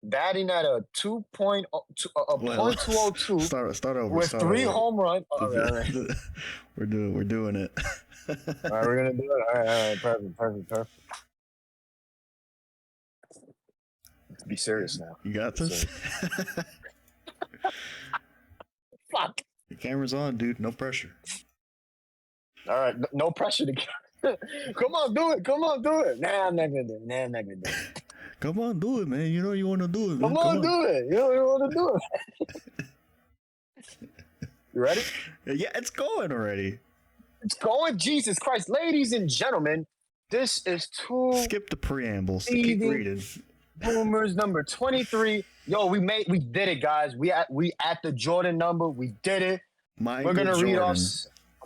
batting at a 2.202 Start over. with Start three over. home runs. All right. We're doing it. All right, we're gonna do it. All right, perfect. Be serious now. You got this. Fuck. The camera's on, dude. No pressure. All right, no pressure to get. Come on, do it. Nah, I'm not gonna do it. Come on, do it, man. You know you want to do it, man. Come on, do it. You know you want to do it. You ready? Yeah, it's going already. It's going. Jesus Christ, ladies and gentlemen, this is two Skip the preambles. Keep reading. Boomers number 23. Yo, we did it, guys. We at the Jordan number. We did it. We're gonna read off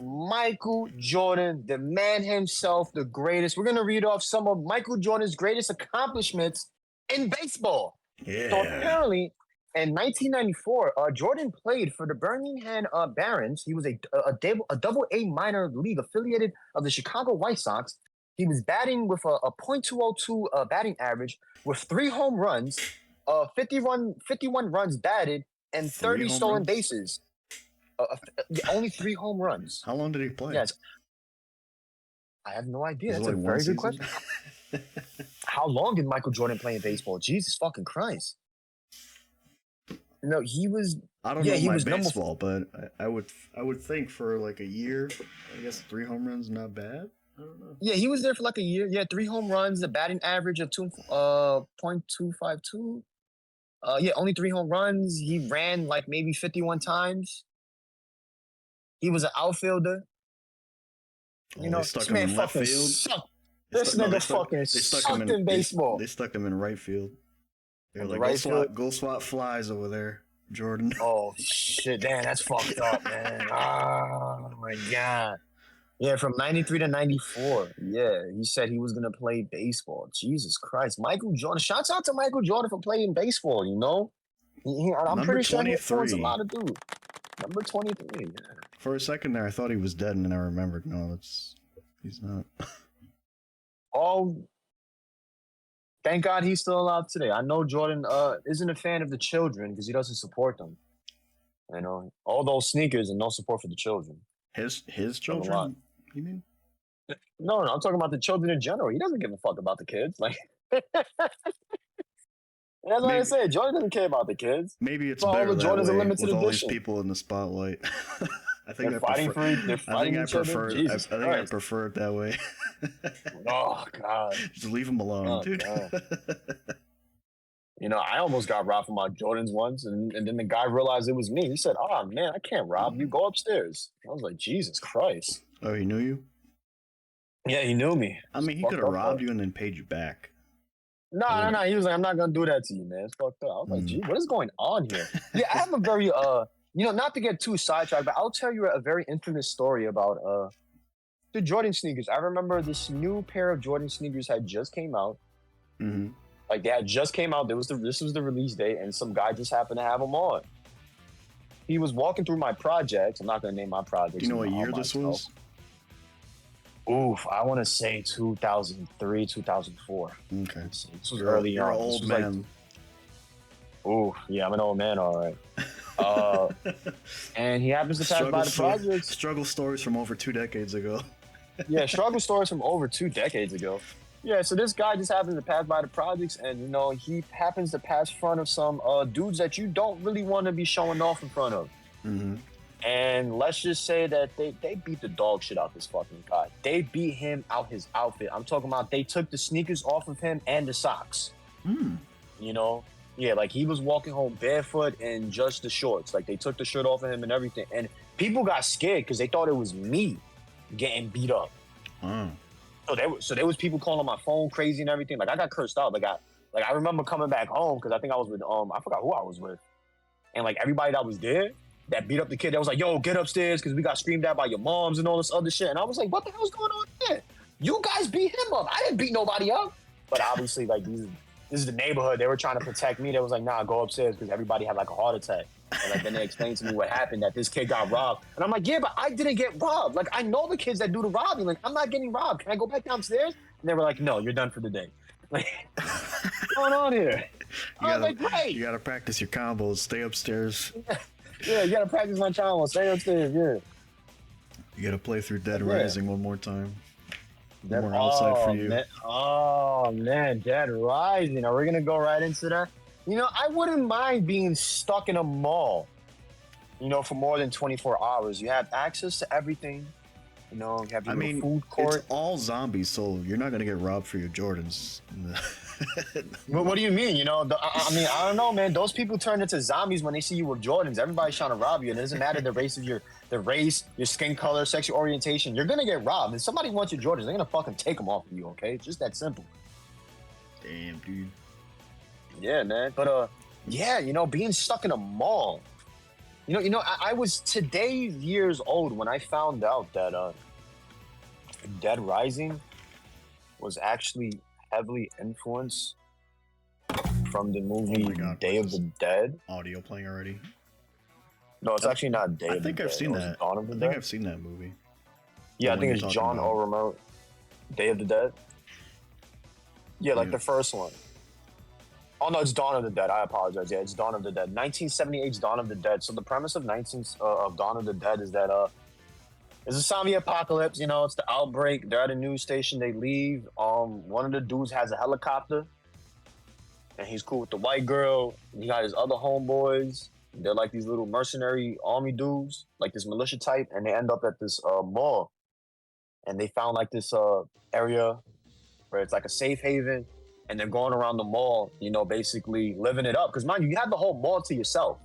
Michael Jordan, the man himself, the greatest. We're gonna read off some of Michael Jordan's greatest accomplishments in baseball. Yeah. So apparently, in 1994, Jordan played for the Birmingham Barons. He was a double A minor league affiliated of the Chicago White Sox. He was batting with a .202 batting average with 3 home runs, 51 runs batted, and 30 stolen bases. Only 3 home runs. How long did he play? Yes. I have no idea. That's a very good question. How long did Michael Jordan play in baseball? Jesus fucking Christ. No, he was. I don't know my baseball, but I would think for like a year. I guess 3 home runs not bad. I don't know. Yeah, he was there for like a year. Yeah, 3 home runs, a batting average of .252. Yeah, only 3 home runs. He ran like maybe 51 times. He was an outfielder. You know, stuck this him man in left fucking field. sucked. This nigga fucking sucked in baseball. They stuck him in right field. They're like, right go swat flies over there, Jordan. Oh shit, damn, that's fucked up, man. Oh my god. Yeah, from 93 to 94. Yeah, he said he was gonna play baseball. Jesus Christ, Michael Jordan. Shouts out to Michael Jordan for playing baseball. You know, I'm pretty sure he influenced a lot of dudes. Number 23. Yeah. For a second there, I thought he was dead, and then I remembered, no, he's not. Oh, thank God he's still alive today. I know Jordan isn't a fan of the children because he doesn't support them. You know, all those sneakers and no support for the children. His children? You mean? No, I'm talking about the children in general. He doesn't give a fuck about the kids. Like, that's what I said. Jordan doesn't care about the kids. Maybe it's better that Jordan's way a limited with all these edition. people in the spotlight. I think they're fighting I prefer it that way. Oh God! Just leave them alone, dude. You know, I almost got robbed from my Jordans once, and then the guy realized it was me. He said, "Oh man, I can't rob you. Go upstairs." I was like, "Jesus Christ!" Oh, he knew you? Yeah, he knew me. I mean, he could have robbed you and then paid you back. No. He was like, "I'm not gonna do that to you, man. It's fucked up." I was like, "Gee, what is going on here?" Yeah, I have a very not to get too sidetracked, but I'll tell you a very infamous story about the Jordan sneakers. I remember this new pair of Jordan sneakers had just came out. Mm-hmm. Like they had just came out. This was the release date, and some guy just happened to have them on. He was walking through my projects. I'm not gonna name my projects. Do you know what year this was? Oof, I want to say 2003, 2004. Okay. This was early on. You're an old man. Ooh, yeah, I'm an old man, all right. And he happens to pass by the projects. Struggle stories from over 2 decades ago. Yeah, struggle stories from over 2 decades ago. Yeah, so this guy just happens to pass by the projects, and you know he happens to pass in front of some dudes that you don't really want to be showing off in front of. Mm-hmm. And let's just say that they beat the dog shit out this fucking guy. They beat him out his outfit. I'm talking about they took the sneakers off of him and the socks. You know? Yeah, like he was walking home barefoot and just the shorts. Like they took the shirt off of him and everything. And people got scared because they thought it was me getting beat up. So there was people calling my phone crazy and everything. Like I got cursed out. Like I remember coming back home because I think I was with I forgot who I was with. And like everybody that was there that beat up the kid that was like, yo, get upstairs because we got screamed at by your moms and all this other shit. And I was like, what the hell's going on here? You guys beat him up. I didn't beat nobody up. But obviously, like, this is the neighborhood. They were trying to protect me. They was like, nah, go upstairs because everybody had like a heart attack. And like then they explained to me what happened, that this kid got robbed. And I'm like, yeah, but I didn't get robbed. Like, I know the kids that do the robbing. Like, I'm not getting robbed. Can I go back downstairs? And they were like, no, you're done for the day. Like, what's going on here? You gotta practice your combos. Stay upstairs. Yeah, you gotta practice my channel. Stay upstairs. Yeah. You gotta play through Dead Rising one more time. More outside for you. Man, Dead Rising. Are we gonna go right into that? I wouldn't mind being stuck in a mall, for more than 24 hours. You have access to everything. You have your food court. It's all zombies, so you're not gonna get robbed for your Jordans. What do you mean? I don't know, man. Those people turn into zombies when they see you with Jordans. Everybody's trying to rob you, and it doesn't matter the race of your skin color, sexual orientation. You're gonna get robbed. If somebody wants your Jordans, they're gonna fucking take them off of you. Okay, it's just that simple. Damn, dude. Yeah, man. But being stuck in a mall. I was today years old when I found out that Dead Rising was actually heavily influenced from the movie Day of the Dead. Audio playing already? No, it's actually not Day of the Dead. I think I've seen that. Dawn of the Dead? I think I've seen that movie. Yeah, I think it's John O. Romero. Day of the Dead? Yeah, like the first one. Oh, no, it's Dawn of the Dead. I apologize. Yeah, it's Dawn of the Dead. 1978's Dawn of the Dead. So the premise of Dawn of the Dead is that it's a zombie apocalypse. It's the outbreak. They're at a news station. They leave. One of the dudes has a helicopter, and he's cool with the white girl. He got his other homeboys. They're like these little mercenary army dudes, like this militia type, and they end up at this mall. And they found like this area where it's like a safe haven. And they're going around the mall, basically living it up. Because, mind you have the whole mall to yourself.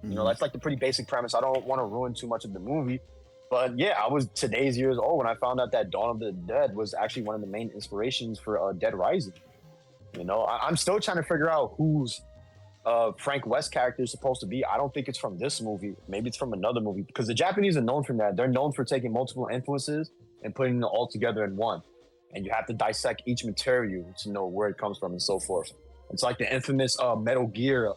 That's like the pretty basic premise. I don't want to ruin too much of the movie. But, yeah, I was today's years old when I found out that Dawn of the Dead was actually one of the main inspirations for Dead Rising. I'm still trying to figure out who's Frank West character is supposed to be. I don't think it's from this movie. Maybe it's from another movie. Because the Japanese are known for that. They're known for taking multiple influences and putting them all together in one. And you have to dissect each material to know where it comes from and so forth. It's like the infamous Metal Gear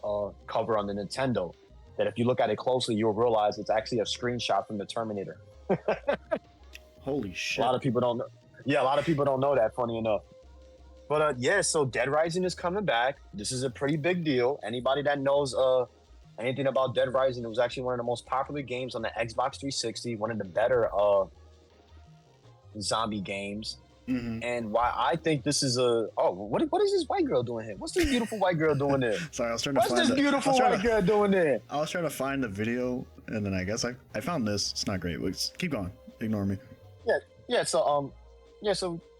cover on the Nintendo, that if you look at it closely, you'll realize it's actually a screenshot from the Terminator. Holy shit. A lot of people don't know. Yeah, a lot of people don't know that, funny enough. But so Dead Rising is coming back. This is a pretty big deal. Anybody that knows anything about Dead Rising, it was actually one of the most popular games on the Xbox 360, one of the better zombie games. Mm-hmm. And why I think this is what is this white girl doing here? What's this beautiful white girl doing there? Sorry, I was trying to find What's this beautiful white girl doing there? I was trying to find the video, and then I guess I found this. It's not great. Keep going. Ignore me. Yeah. So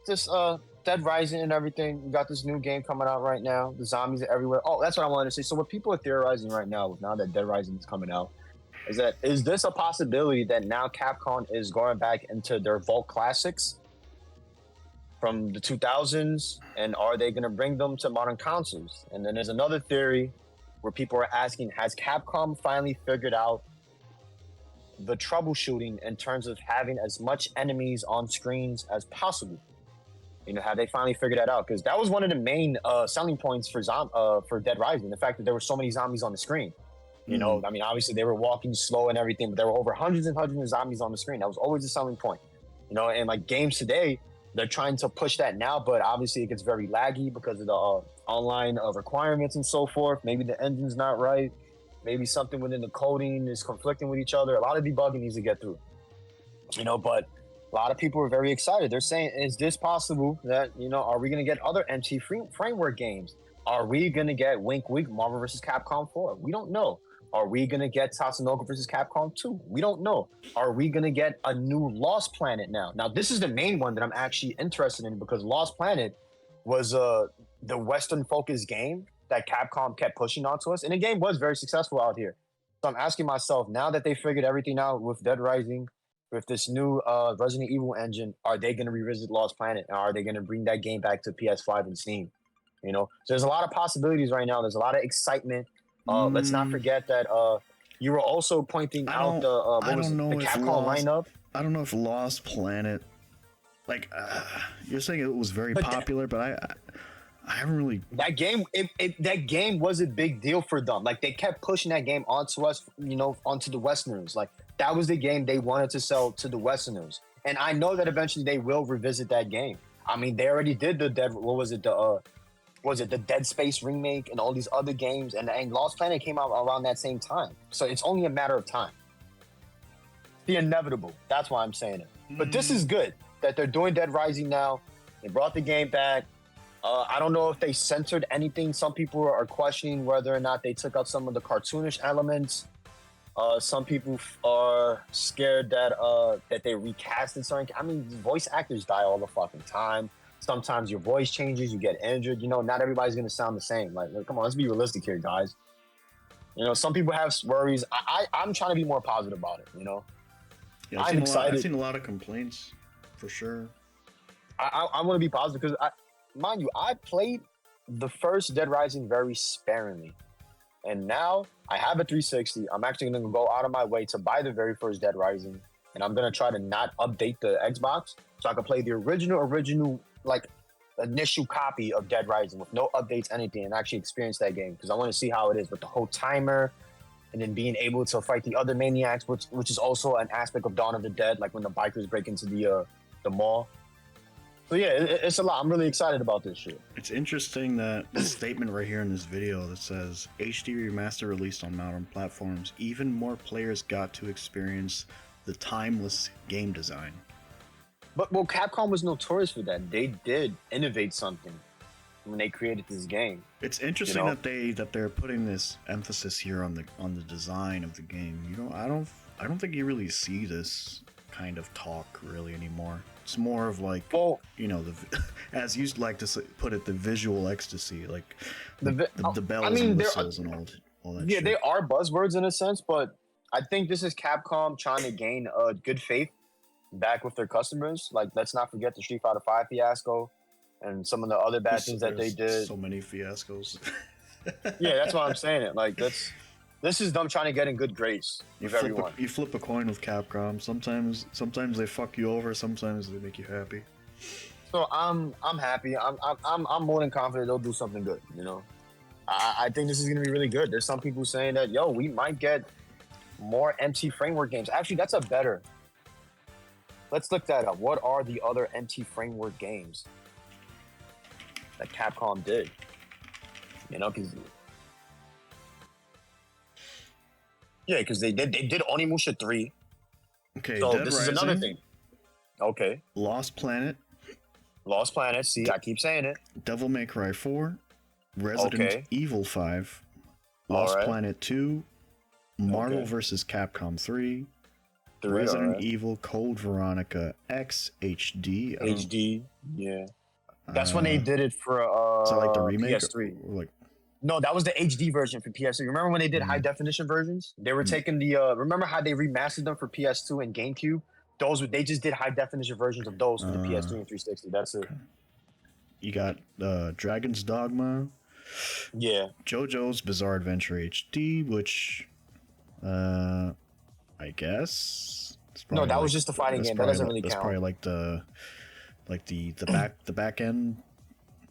this Dead Rising and everything. We got this new game coming out right now. The zombies are everywhere. Oh, that's what I wanted to say. So what people are theorizing right now that Dead Rising is coming out, is this a possibility that now Capcom is going back into their vault classics from the 2000s, and are they going to bring them to modern consoles? And then there's another theory where people are asking, has Capcom finally figured out the troubleshooting in terms of having as much enemies on screens as possible? Have they finally figured that out? Because that was one of the main selling points for Dead Rising, the fact that there were so many zombies on the screen. Obviously they were walking slow and everything, but there were over hundreds and hundreds of zombies on the screen. That was always a selling point. And like games today, they're trying to push that now, but obviously it gets very laggy because of the online requirements and so forth. Maybe the engine's not right. Maybe something within the coding is conflicting with each other. A lot of debugging needs to get through. But a lot of people are very excited. They're saying, is this possible that, are we going to get other MT framework games? Are we going to get Wink Wink Marvel vs. Capcom 4? We don't know. Are we going to get Tatsunoko versus Capcom 2? We don't know. Are we going to get a new Lost Planet now? Now, this is the main one that I'm actually interested in, because Lost Planet was the Western-focused game that Capcom kept pushing onto us. And the game was very successful out here. So I'm asking myself, now that they figured everything out with Dead Rising, with this new Resident Evil engine, are they going to revisit Lost Planet? And are they going to bring that game back to PS5 and Steam? So there's a lot of possibilities right now. There's a lot of excitement. Let's not forget that you were also pointing out the Capcom lineup. I don't know if Lost Planet, you're saying it was very popular, but I haven't really. That game, that game was a big deal for them. Like they kept pushing that game onto us, onto the Westerners. Like that was the game they wanted to sell to the Westerners, and I know that eventually they will revisit that game. I mean, they already did the was it the Dead Space remake and all these other games, and Lost Planet came out around that same time. So it's only a matter of time. The inevitable. That's why I'm saying it. But this is good that they're doing Dead Rising now. They brought the game back. I don't know if they censored anything. Some people are questioning whether or not they took out some of the cartoonish elements. Some people are scared that they recasted something. I mean, voice actors die all the fucking time. Sometimes your voice changes, you get injured. You know, not everybody's gonna sound the same. Like come on, let's be realistic here, guys. You know, some people have worries. I'm trying to be more positive about it. You know, yeah, I'm excited. I've seen a lot of complaints, for sure. I want to be positive because mind you, I played the first Dead Rising very sparingly. And now I have a 360. I'm actually going to go out of my way to buy the very first Dead Rising. And I'm going to try to not update the Xbox so I can play the original, like, initial copy of Dead Rising with no updates, anything, and actually experience that game. Because I want to see how it is with the whole timer and then being able to fight the other maniacs, which is also an aspect of Dawn of the Dead, like when the bikers break into the mall. So yeah, it's a lot. I'm really excited about this shit. It's interesting that this statement right here in this video that says HD remaster released on modern platforms, even more players got to experience the timeless game design. But well, Capcom was notorious for that. They did innovate something when they created this game. It's interesting that they're putting this emphasis here on the design of the game. You know, I don't think you really see this kind of talk really anymore. It's more of like, you know, as you like to put it, the visual ecstasy, like the bells and whistles and all that. Yeah, shit. they are buzzwords in a sense, but I think this is Capcom trying to gain good faith back with their customers. Like, let's not forget the Street Fighter V fiasco and some of the other bad things that they did. So many fiascos. Yeah, that's why I'm saying it. Like, this is them trying to get in good grace with everyone. You flip a coin with Capcom. Sometimes they fuck you over. Sometimes they make you happy. So I'm happy. I'm more than confident they'll do something good. You know, I think this is gonna be really good. There's some people saying that we might get more MT Framework games. Actually, that's a better. Let's look that up. What are the other MT Framework games that Capcom did? You know, because they did Onimusha 3. Okay, so Dead this Rising, is another thing. Okay. Lost Planet. See, I keep saying it. Devil May Cry 4. Resident Evil 5. Lost Planet 2. Marvel vs. Capcom 3. Resident Evil Code Veronica X HD. HD, yeah. That's when they did it for is that like the remake? PS3. Like, no, that was the HD version for PS3. Remember when they did high definition versions? They were taking the remember how they remastered them for PS2 and GameCube? They just did high definition versions of those for the PS3 and 360. That's it. You got Dragon's Dogma. Yeah. JoJo's Bizarre Adventure HD, which I guess no, that was just the fighting game. That doesn't really count. That's probably like the back end.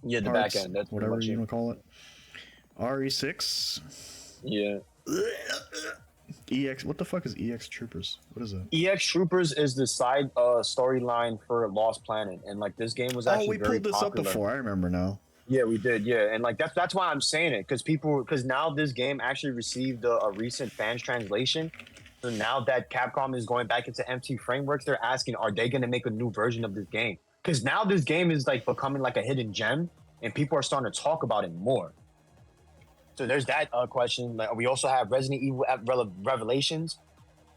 Yeah, the parts, back end. That's whatever you want to call it. RE6. Yeah. EX. What the fuck is EX Troopers? What is that? EX Troopers is the side storyline for Lost Planet, and like this game was actually we pulled this popular. up before. I remember now. Yeah, we did. Yeah, and like that's why I'm saying it because now this game actually received a recent fans translation. So now that Capcom is going back into MT Frameworks, they're asking, are they going to make a new version of this game? Because now this game is like becoming like a hidden gem, and people are starting to talk about it more. So there's that question. Like, we also have Resident Evil Revelations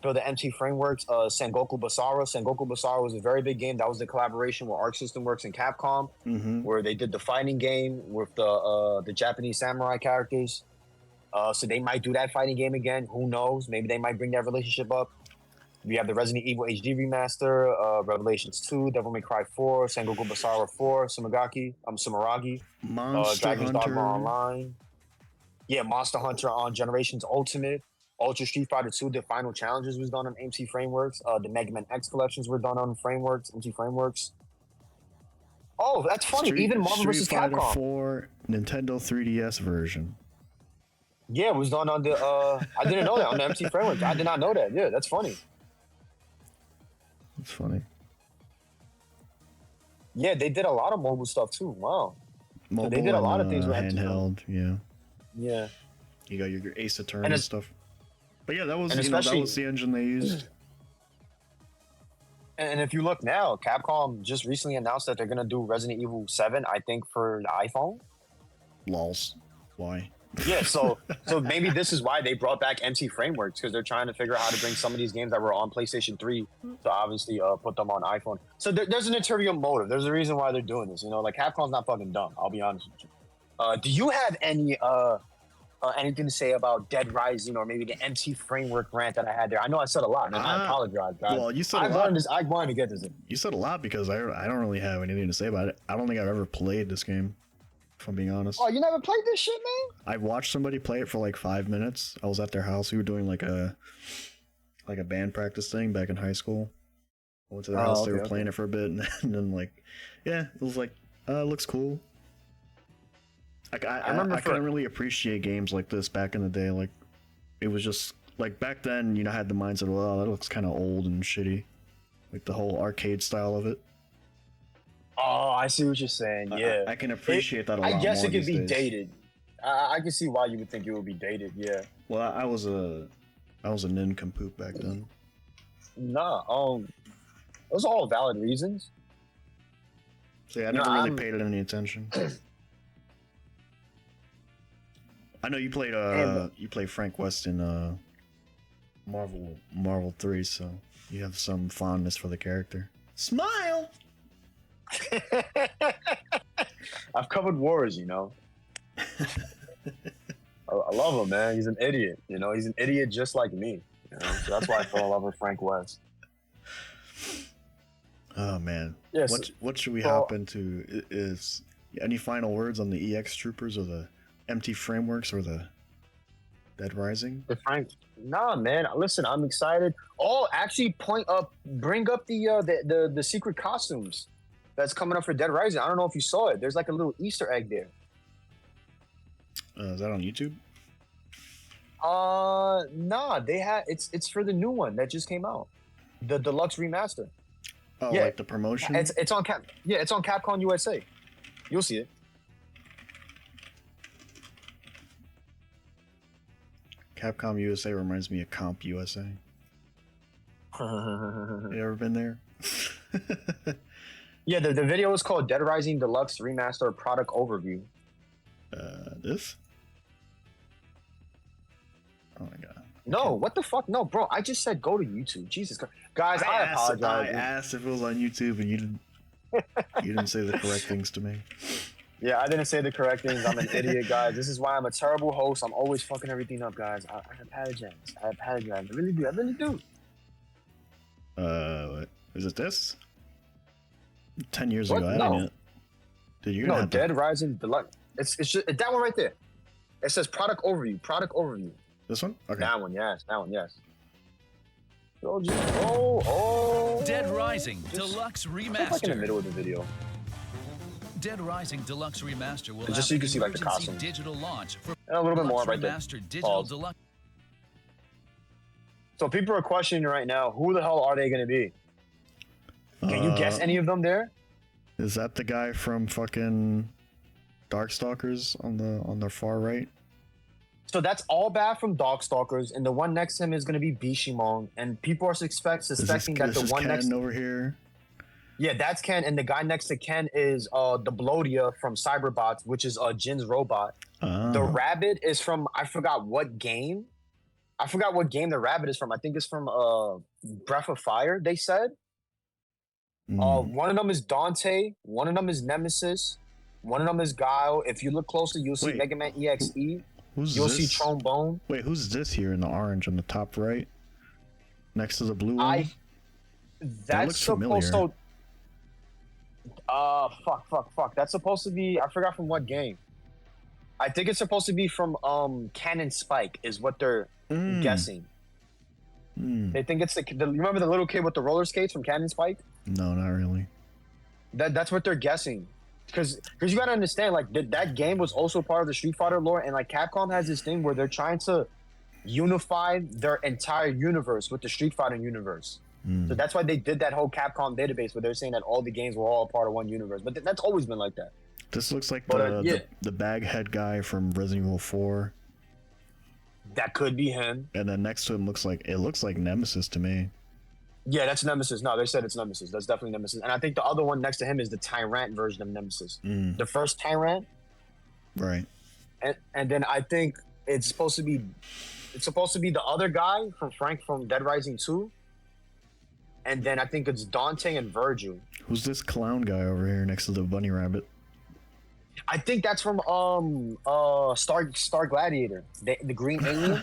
for the MT Frameworks. Sengoku Basara. Sengoku Basara was a very big game. That was the collaboration with Arc System Works and Capcom, where they did the fighting game with the Japanese samurai characters. So they might do that fighting game again. Who knows? Maybe they might bring that relationship up. We have the Resident Evil HD remaster, Revelations 2, Devil May Cry 4, Sengoku Basara 4, Sumeragi, Dragon's Dogma Online. Yeah, Monster Hunter on Generations Ultimate. Ultra Street Fighter 2, the final challenges was done on MT Frameworks. The Mega Man X collections were done on MT Frameworks. Oh, that's funny. Even Marvel vs. Capcom. Street Fighter 4 Nintendo 3DS version. Yeah, it was done on the I didn't know that on the MT Frameworks. I did not know that. Yeah, that's funny. It's funny. Yeah, they did a lot of mobile stuff too. Wow. Mobile they did a lot of things with handheld. Yeah. Yeah. You got your Ace Attorney and stuff. But yeah, that was that was the engine they used. And if you look now, Capcom just recently announced that they're gonna do Resident Evil 7, I think, for the iPhone. Lols. Why? Yeah, so maybe this is why they brought back MC Frameworks, because they're trying to figure out how to bring some of these games that were on PlayStation 3 to obviously put them on iPhone. So there's an interior motive. There's a reason why they're doing this. You know, like Capcom's not fucking dumb. I'll be honest with you. Do you have any anything to say about Dead Rising or maybe the MC Framework rant that I had there? I know I said a lot, man. I apologize, guys. Well, you said a lot. I wanted to get this in. You said a lot because I don't really have anything to say about it. I don't think I've ever played this game, if I'm being honest. Oh, you never played this shit, man? I've watched somebody play it for like 5 minutes. I was at their house. We were doing like a band practice thing back in high school. I went to their house. They were playing it for a bit, and then like, yeah, it was like, looks cool. I remember I couldn't really appreciate games like this back in the day. Like, it was just like back then, you know, I had the mindset, well, that looks kind of old and shitty, like the whole arcade style of it. Oh, I see what you're saying. Yeah, I can appreciate that a lot. I guess more it could be days. Dated. I can see why you would think it would be dated. Yeah. Well, I was a nincompoop back then. Nah, those are all valid reasons. So yeah, I never really paid it any attention. I know you played Frank West in Marvel 3, so you have some fondness for the character. Smile. I've covered wars, you know. I love him, man. He's an idiot. You know, he's an idiot just like me. You know? So that's why I fell in love with Frank West. Oh man. Yes. What should we hop into? Is any final words on the EX Troopers or the MT Frameworks or the Dead Rising? Nah, man. Listen, I'm excited. Oh, actually, bring up the secret costumes that's coming up for Dead Rising. I don't know if you saw it. There's like a little Easter egg there. Is that on YouTube? Nah. It's for the new one that just came out, the deluxe remaster. Oh, yeah, like the promotion. It's on it's on Capcom USA. You'll see it. Capcom USA reminds me of Comp USA. You ever been there? Yeah, the video is called Dead Rising Deluxe Remaster Product Overview. This? Oh my god. No, what the fuck? No, bro, I just said go to YouTube. Jesus Christ. Guys, I apologize. I asked if it was on YouTube and you didn't say the correct things to me. Yeah, I didn't say the correct things. I'm an idiot, guys. This is why I'm a terrible host. I'm always fucking everything up, guys. I apologize. I really do. What? Is it this? 10 years ago, I didn't. Dude, you're no, Dead Rising Deluxe. It's just that one right there. It says product overview. This one? Okay. That one, yes. Oh. Dead Rising Deluxe Remaster. Like in the middle of the video. Dead Rising Deluxe Remaster will just so you can see like the costume. Digital launch for and a little bit more right there. Digital Deluxe. So people are questioning right now, who the hell are they going to be? Can you guess any of them there? Is that the guy from fucking Darkstalkers on the far right? So that's all bad from Darkstalkers, and the one next to him is going to be Bishimon, and people are suspecting that the one next over here. Yeah, that's Ken, and the guy next to Ken is the Blodia from Cyberbots, which is Jin's robot. The rabbit is from I forgot what game the rabbit is from. I think it's from Breath of Fire. They said. One of them is Dante. One of them is Nemesis. One of them is Guile. If you look closely, you'll see Mega Man EXE. You'll see Trombone. Wait, who's this here in the orange on the top right? Next to the blue one? That looks supposed to... Fuck. That's supposed to be... I forgot from what game. I think it's supposed to be from Cannon Spike, is what they're guessing. They think it's you remember the little kid with the roller skates from Cannon Spike? No, not really. That's what they're guessing. Because you gotta understand, like, that game was also part of the Street Fighter lore, and like Capcom has this thing where they're trying to unify their entire universe with the Street Fighter universe. So that's why they did that whole Capcom database where they're saying that all the games were all part of one universe. But that's always been like that. This looks like But, the baghead guy from Resident Evil 4. That could be him. And then next to him looks like Nemesis to me. Yeah, that's Nemesis. No, they said it's Nemesis. That's definitely Nemesis. And I think the other one next to him is the Tyrant version of Nemesis. The first Tyrant. Right. And then I think it's supposed to be the other guy from Frank from Dead Rising 2. And then I think it's Dante and Virgil. Who's this clown guy over here next to the bunny rabbit? I think that's from Star Gladiator, the green alien.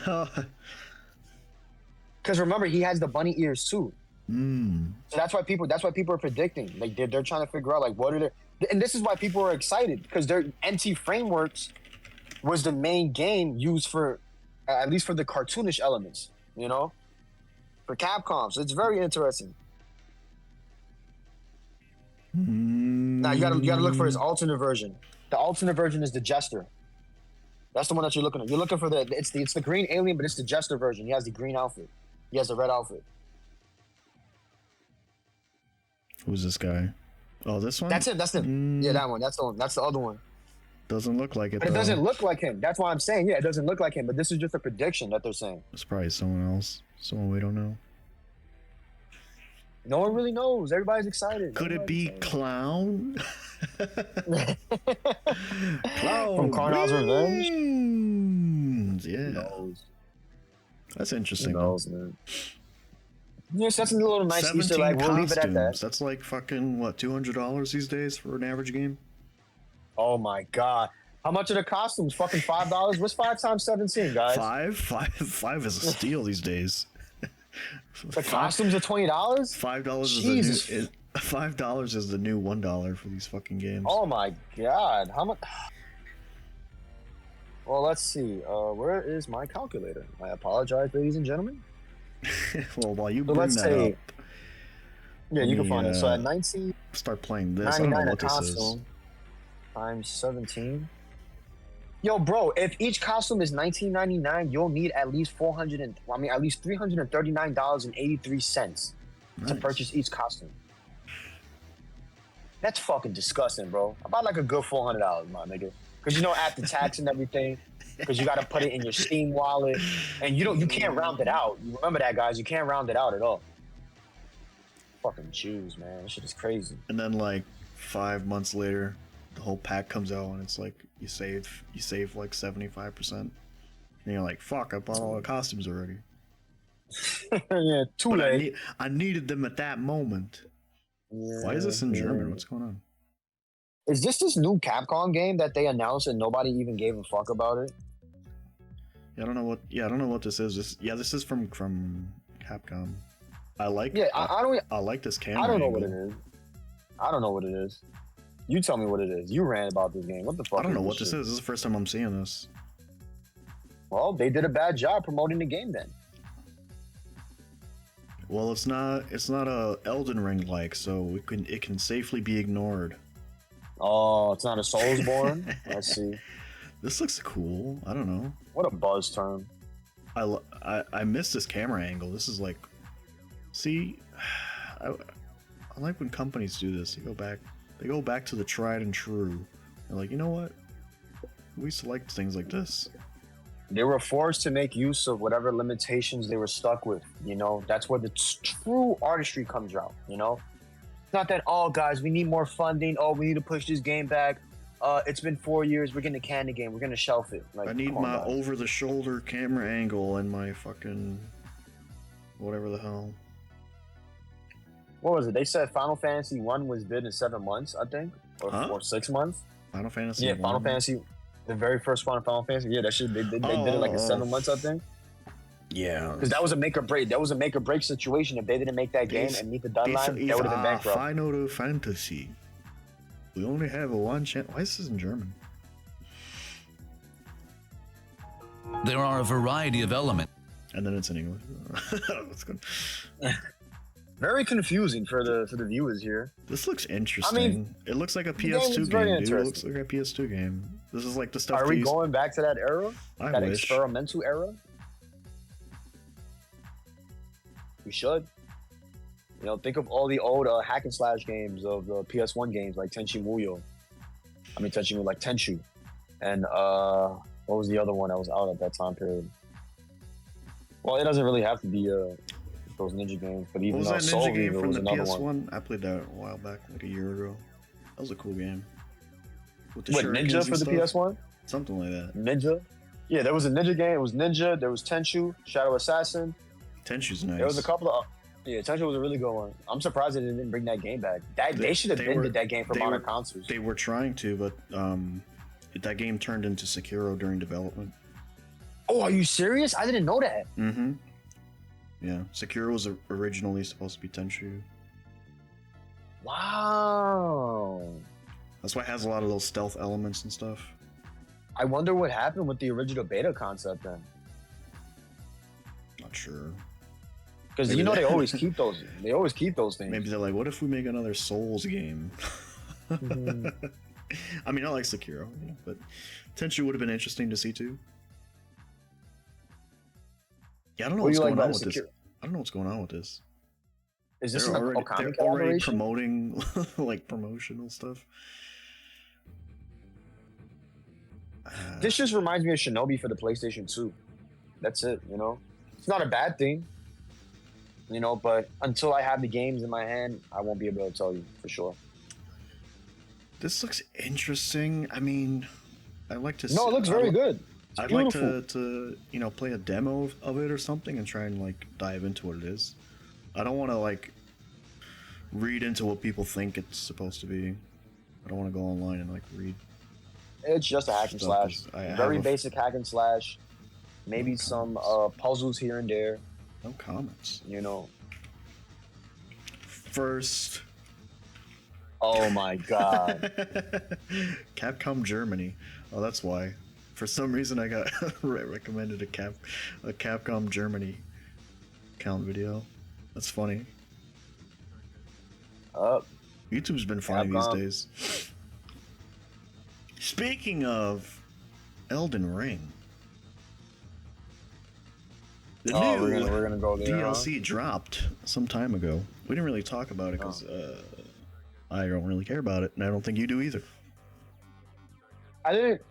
Because remember, he has the bunny ears too. So that's why people are predicting. Like they're trying to figure out like what are they, and this is why people are excited because their NT Frameworks was the main game used for at least for the cartoonish elements, you know, for Capcom. So it's very interesting. Now you gotta look for his alternate version. The alternate version is the Jester. That's the one that you're looking at. You're looking for it's the green alien, but it's the Jester version. He has the green outfit. He has the red outfit. Who's this guy? Oh, this one? That's him. That's him. Yeah, that one. That's the one. That's the other one. Doesn't look like it. But it doesn't look like him. That's why I'm saying, yeah, it doesn't look like him. But this is just a prediction that they're saying. It's probably someone else. Someone we don't know. No one really knows. Everybody's excited. Could it be Clown? Clown from Carnal's Revenge? Yeah. That's interesting. Who knows, man? Yes, that's a little nice Easter egg. We'll leave it at that. That's like fucking, what, $200 these days for an average game? Oh my God. How much are the costumes? Fucking $5? What's 5 times 17, guys? Five is a steal these days. The costumes are $20? $5 is the new $1 for these fucking games. Oh my God. How much? Well, let's see. Where is my calculator? I apologize, ladies and gentlemen. Well, while you bring that up, yeah, you can find it. So at 19, start playing this. I don't know what this is. Times 17. Yo, bro, if each costume is $19.99, you'll need at least $339.83 to purchase each costume. That's fucking disgusting, bro. About like a good $400, my nigga. Because you know, after tax and everything, because you got to put it in your Steam wallet, and you can't round it out. You remember that, guys? You can't round it out at all. Fucking Jews, man. This shit is crazy. And then like 5 months later, the whole pack comes out, and it's like you save like 75%, and you're like, fuck, I bought all the costumes already. Yeah, too late. I needed them at that moment. Yeah, why is this in German? What's going on? Is this new Capcom game that they announced and nobody even gave a fuck about it? I don't know what this is. This is from Capcom. I like this camera. I don't know what it is. I don't know what it is. You tell me what it is. You ran about this game. What the fuck? I don't know what this is. This is the first time I'm seeing this. Well, they did a bad job promoting the game then. Well, it's not a Elden Ring like, so it can safely be ignored. Oh, it's not a Soulsborne? I see. This looks cool. I don't know. What a buzz term. I miss this camera angle. This is like, see, I like when companies do this. They go back to the tried and true. They're like, you know what? We used to like things like this. They were forced to make use of whatever limitations they were stuck with. You know, that's where the true artistry comes out. You know, it's not that, oh guys, we need more funding. Oh, we need to push this game back. It's been 4 years. We're gonna can the game. We're gonna shelf it. Like, I need my over-the-shoulder camera angle and my fucking whatever the hell. What was it? They said Final Fantasy 1 was bid in 7 months, I think, or 6 months. Final Fantasy. Yeah, 1? Final Fantasy, the very first Final Fantasy. Yeah, that shit. They did it like in 7 months, I think. Yeah, because that was a make or break. That was a make or break situation. If they didn't make that game and meet the deadline, that would have been bankrupt. Final Fantasy. We only have a one chance. Why is this in German? There are a variety of elements. And then it's in English. That's good. Very confusing for the viewers here. This looks interesting. I mean, it looks like a PS2 game, dude. It looks like a PS2 game. This is like the stuff. Are we going back to that era? That experimental era? We should. You know, think of all the old hack and slash games of the PS1 games like Tenchi Muyo. I mean, touching with like Tenchu, and what was the other one that was out at that time period? Well, it doesn't really have to be those ninja games, but even what was that Soul ninja game Reaver from was the another PS1? one. I played that a while back, like a year ago. That was a cool game. With the What, Ninja for the PS1? Something like that. Ninja? Yeah, there was a Ninja game. It was Ninja. There was Tenchu, Shadow Assassin. Tenchu's nice. There was a couple of... Yeah, Tenchu was a really good one. I'm surprised they didn't bring that game back. They should have did that game for modern consoles. They were trying to, but that game turned into Sekiro during development. Oh, are you serious? I didn't know that. Mm-hmm. Yeah, Sekiro was originally supposed to be Tenchu. Wow. That's why it has a lot of those stealth elements and stuff. I wonder what happened with the original beta concept then. Not sure. Because they always keep those. They always keep those things. Maybe they're like, what if we make another Souls game? Mm-hmm. I mean, I like Sekiro, but Tenchu would have been interesting to see too. Yeah, I don't know what's going on with this. I don't know what's going on with this. Is this they're already promoting like promotional stuff? This just reminds me of Shinobi for the PlayStation 2. That's it, It's not a bad thing, but until I have the games in my hand, I won't be able to tell you for sure. This looks interesting. I mean, I like to. No, it looks very good. I'd like to play a demo of it or something and try and like dive into what it is. I don't want to like read into what people think it's supposed to be. I don't want to go online and like read. It's just a hack and slash. Very basic hack and slash. Maybe some puzzles here and there. No comments. First. Oh my god. Capcom Germany. Oh, that's why. For some reason, I got recommended a Capcom Germany account video. That's funny. YouTube's been funny these days. Speaking of Elden Ring, the new we're gonna go there, DLC dropped some time ago. We didn't really talk about it because I don't really care about it, and I don't think you do either. I didn't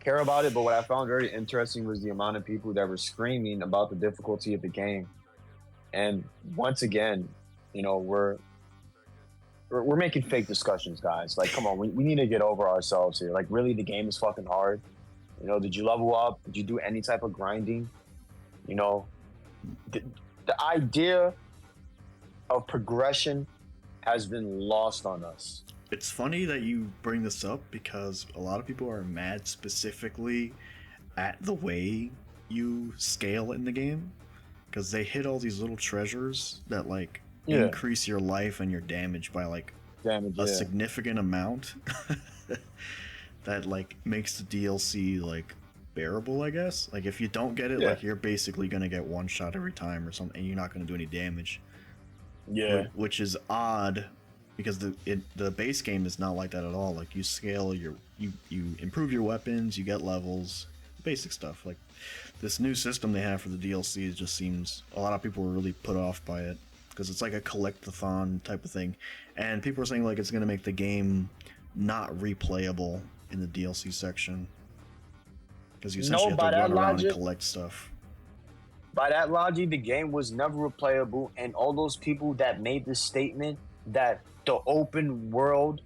care about it, but what I found very interesting was the amount of people that were screaming about the difficulty of the game. And once again, we're making fake discussions, guys. Like, come on, we need to get over ourselves here. Like, really, the game is fucking hard. Did you level up? Did you do any type of grinding? The idea of progression has been lost on us. It's funny that you bring this up because a lot of people are mad specifically at the way you scale in the game, because they hit all these little treasures that like increase your life and your damage by like a significant amount that like makes the DLC like bearable, I guess. Like if you don't get it, like you're basically gonna get one shot every time or something, and you're not gonna do any damage. Which is odd. Because the base game is not like that at all. Like you scale you improve your weapons, you get levels, basic stuff. Like this new system they have for the DLC, it just seems a lot of people were really put off by it because it's like a collect-a-thon type of thing, and people are saying like it's gonna make the game not replayable in the DLC section because you essentially have to run around and collect stuff. By that logic, the game was never replayable, and all those people that made this statement that the open world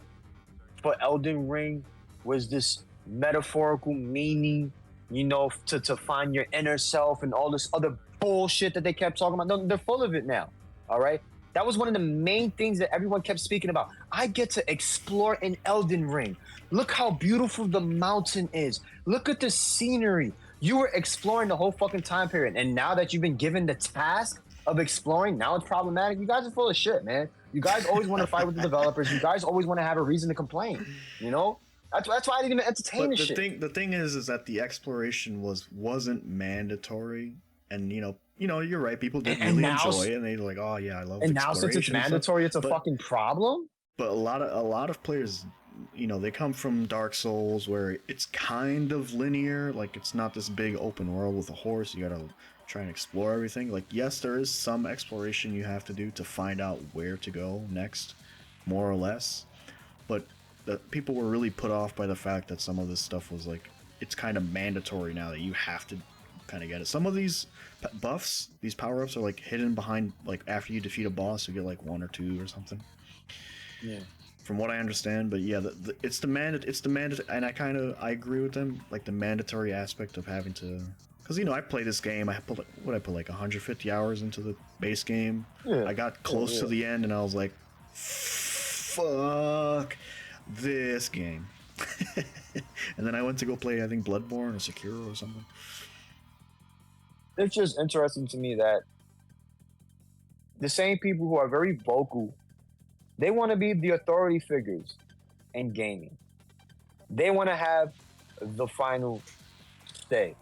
for Elden Ring was this metaphorical meaning, to find your inner self and all this other bullshit that they kept talking about. They're full of it now, all right? That was one of the main things that everyone kept speaking about. I get to explore in Elden Ring. Look how beautiful the mountain is. Look at the scenery. You were exploring the whole fucking time period, and now that you've been given the task of exploring, now it's problematic. You guys are full of shit, man. You guys always want to fight with the developers. You guys always want to have a reason to complain. That's why I didn't even entertain this shit. The thing is that the exploration wasn't mandatory, and you're right. People didn't really enjoy it, and they're like, oh yeah, I love. And now since it's mandatory, it's a fucking problem. But a lot of players, they come from Dark Souls where it's kind of linear. Like it's not this big open world with a horse. You gotta try and explore everything. Like yes, there is some exploration you have to do to find out where to go next, more or less, but that people were really put off by the fact that some of this stuff was like, it's kind of mandatory now that you have to kind of get it. Some of these buffs, these power-ups are like hidden behind, like after you defeat a boss, you get like 1 or 2 or something. Yeah. From what I understand, but yeah, it's the mandatory, and I agree with them, like the mandatory aspect of having to, because I play this game, I put like 150 hours into the base game. Yeah. I got close to the end, and I was like, fuck this game. And then I went to go play, I think, Bloodborne or Sekiro or something. It's just interesting to me that the same people who are very vocal, they want to be the authority figures in gaming. They want to have the final say.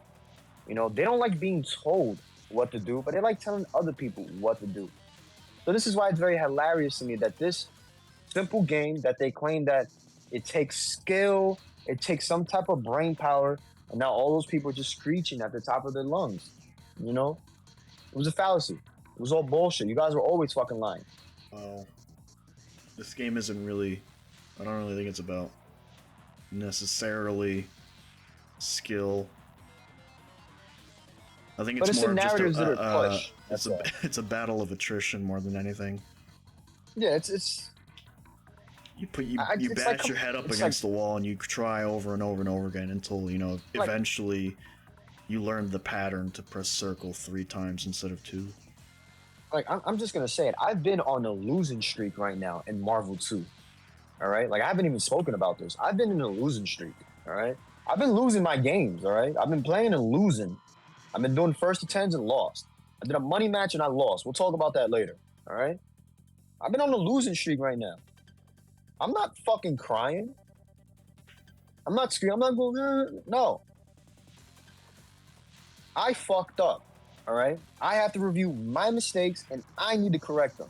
They don't like being told what to do, but they like telling other people what to do. So this is why it's very hilarious to me that this simple game that they claim that it takes skill, it takes some type of brain power, and now all those people are just screeching at the top of their lungs. It was a fallacy. It was all bullshit. You guys were always fucking lying. Well, this game isn't really, I don't really think it's about necessarily skill. I think it's more narratives just that are pushed. it's a battle of attrition more than anything. Yeah, it's you bash your head up against the wall and you try over and over and over again until eventually you learn the pattern to press circle 3 times instead of 2. Like I'm just gonna say it. I've been on a losing streak right now in Marvel 2. All right, like I haven't even spoken about this. I've been in a losing streak. All right, I've been losing my games. All right, I've been playing and losing. I've been doing first to 10s and lost. I did a money match and I lost. We'll talk about that later. All right, I've been on a losing streak right now. I'm not fucking crying. I'm not screaming. I'm not going. No. I fucked up. All right, I have to review my mistakes and I need to correct them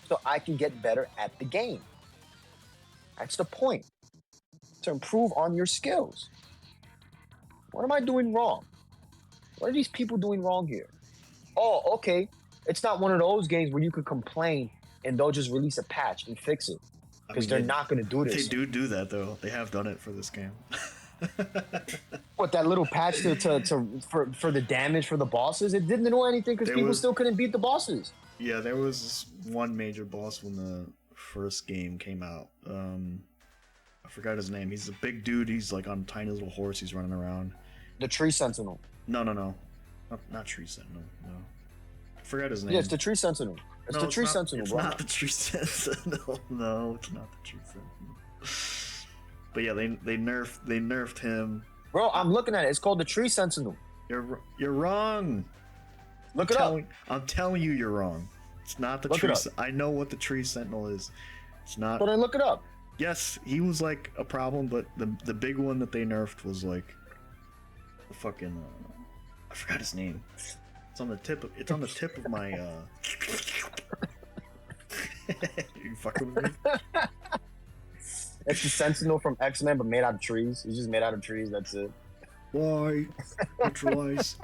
so I can get better at the game. That's the point, to improve on your skills. What am I doing wrong? What are these people doing wrong here? Oh, okay. It's not one of those games where you could complain and they'll just release a patch and fix it, because they're not going to do this. They do that though. They have done it for this game. What, that little patch for the damage for the bosses? It didn't do anything because people still couldn't beat the bosses. Yeah, there was one major boss when the first game came out. I forgot his name. He's a big dude. He's like on a tiny little horse. He's running around. The Tree Sentinel. No. Not Tree Sentinel. No. I forgot his name. Yeah, it's the Tree Sentinel. It's the Tree Sentinel, bro. It's not the Tree Sentinel. No, it's not the Tree Sentinel. But yeah, they nerfed him. Bro, I'm looking at it. It's called the Tree Sentinel. You're wrong. Look it up. I'm telling you, you're wrong. It's not the Tree. I know what the Tree Sentinel is. It's not. But then look it up. Yes, he was like a problem, but the big one that they nerfed was like the fucking I forgot his name. It's on the tip of my You fucking with me? It's the Sentinel from X-Men, but made out of trees. He's just made out of trees. That's it. Why? Neutralize.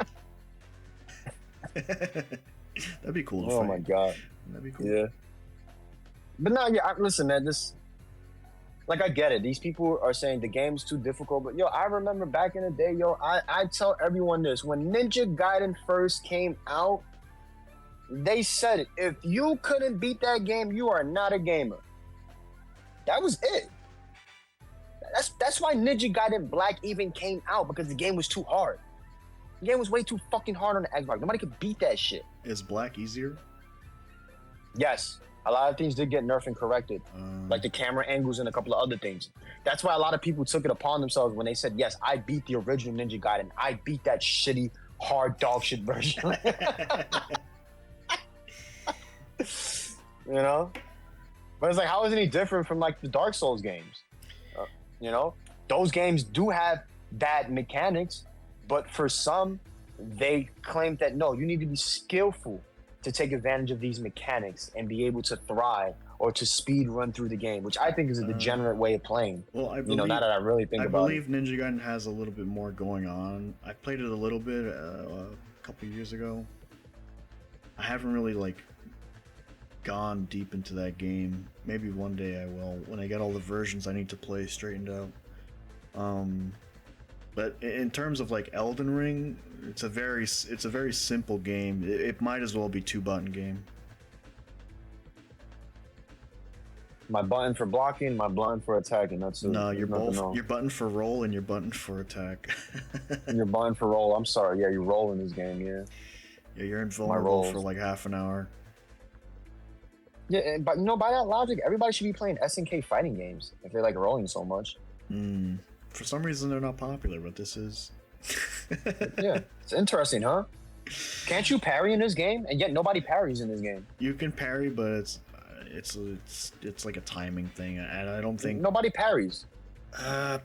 That'd be cool. Oh my god. That'd be cool. Yeah. But no, yeah. Listen, man. I get it. These people are saying the game's too difficult, but I remember back in the day, I tell everyone this: when Ninja Gaiden first came out, they said it. If you couldn't beat that game, you are not a gamer. That was it. That's why Ninja Gaiden Black even came out, because the game was too hard. The game was way too fucking hard on the Xbox. Nobody could beat that shit. Is Black easier? Yes. A lot of things did get nerfed and corrected, like the camera angles and a couple of other things. That's why a lot of people took it upon themselves when they said, yes, I beat the original Ninja Gaiden. I beat that shitty, hard dog shit version. But it's like, how is it any different from like the Dark Souls games? Those games do have bad mechanics, but for some, they claim that no, you need to be skillful to take advantage of these mechanics and be able to thrive or to speed run through the game, which I think is a degenerate way of playing. Well, I believe, now that I really think about it. I believe Ninja Gaiden has a little bit more going on. I played it a little bit a couple years ago. I haven't really gone deep into that game. Maybe one day I will, when I get all the versions I need to play straightened out. But in terms of like Elden Ring, it's a very simple game. It might as well be 2-button game. My button for blocking, my button for attacking. That's it. No, you're both. Your button for roll and your button for attack. Your button for roll. I'm sorry. Yeah, you roll in this game. Yeah. Yeah, you're invulnerable for like half an hour. Yeah, but by that logic, everybody should be playing SNK fighting games if they like rolling so much. For some reason, they're not popular, but this is. Yeah, it's interesting, huh? Can't you parry in this game? And yet nobody parries in this game. You can parry, but it's like a timing thing, and I don't think nobody parries.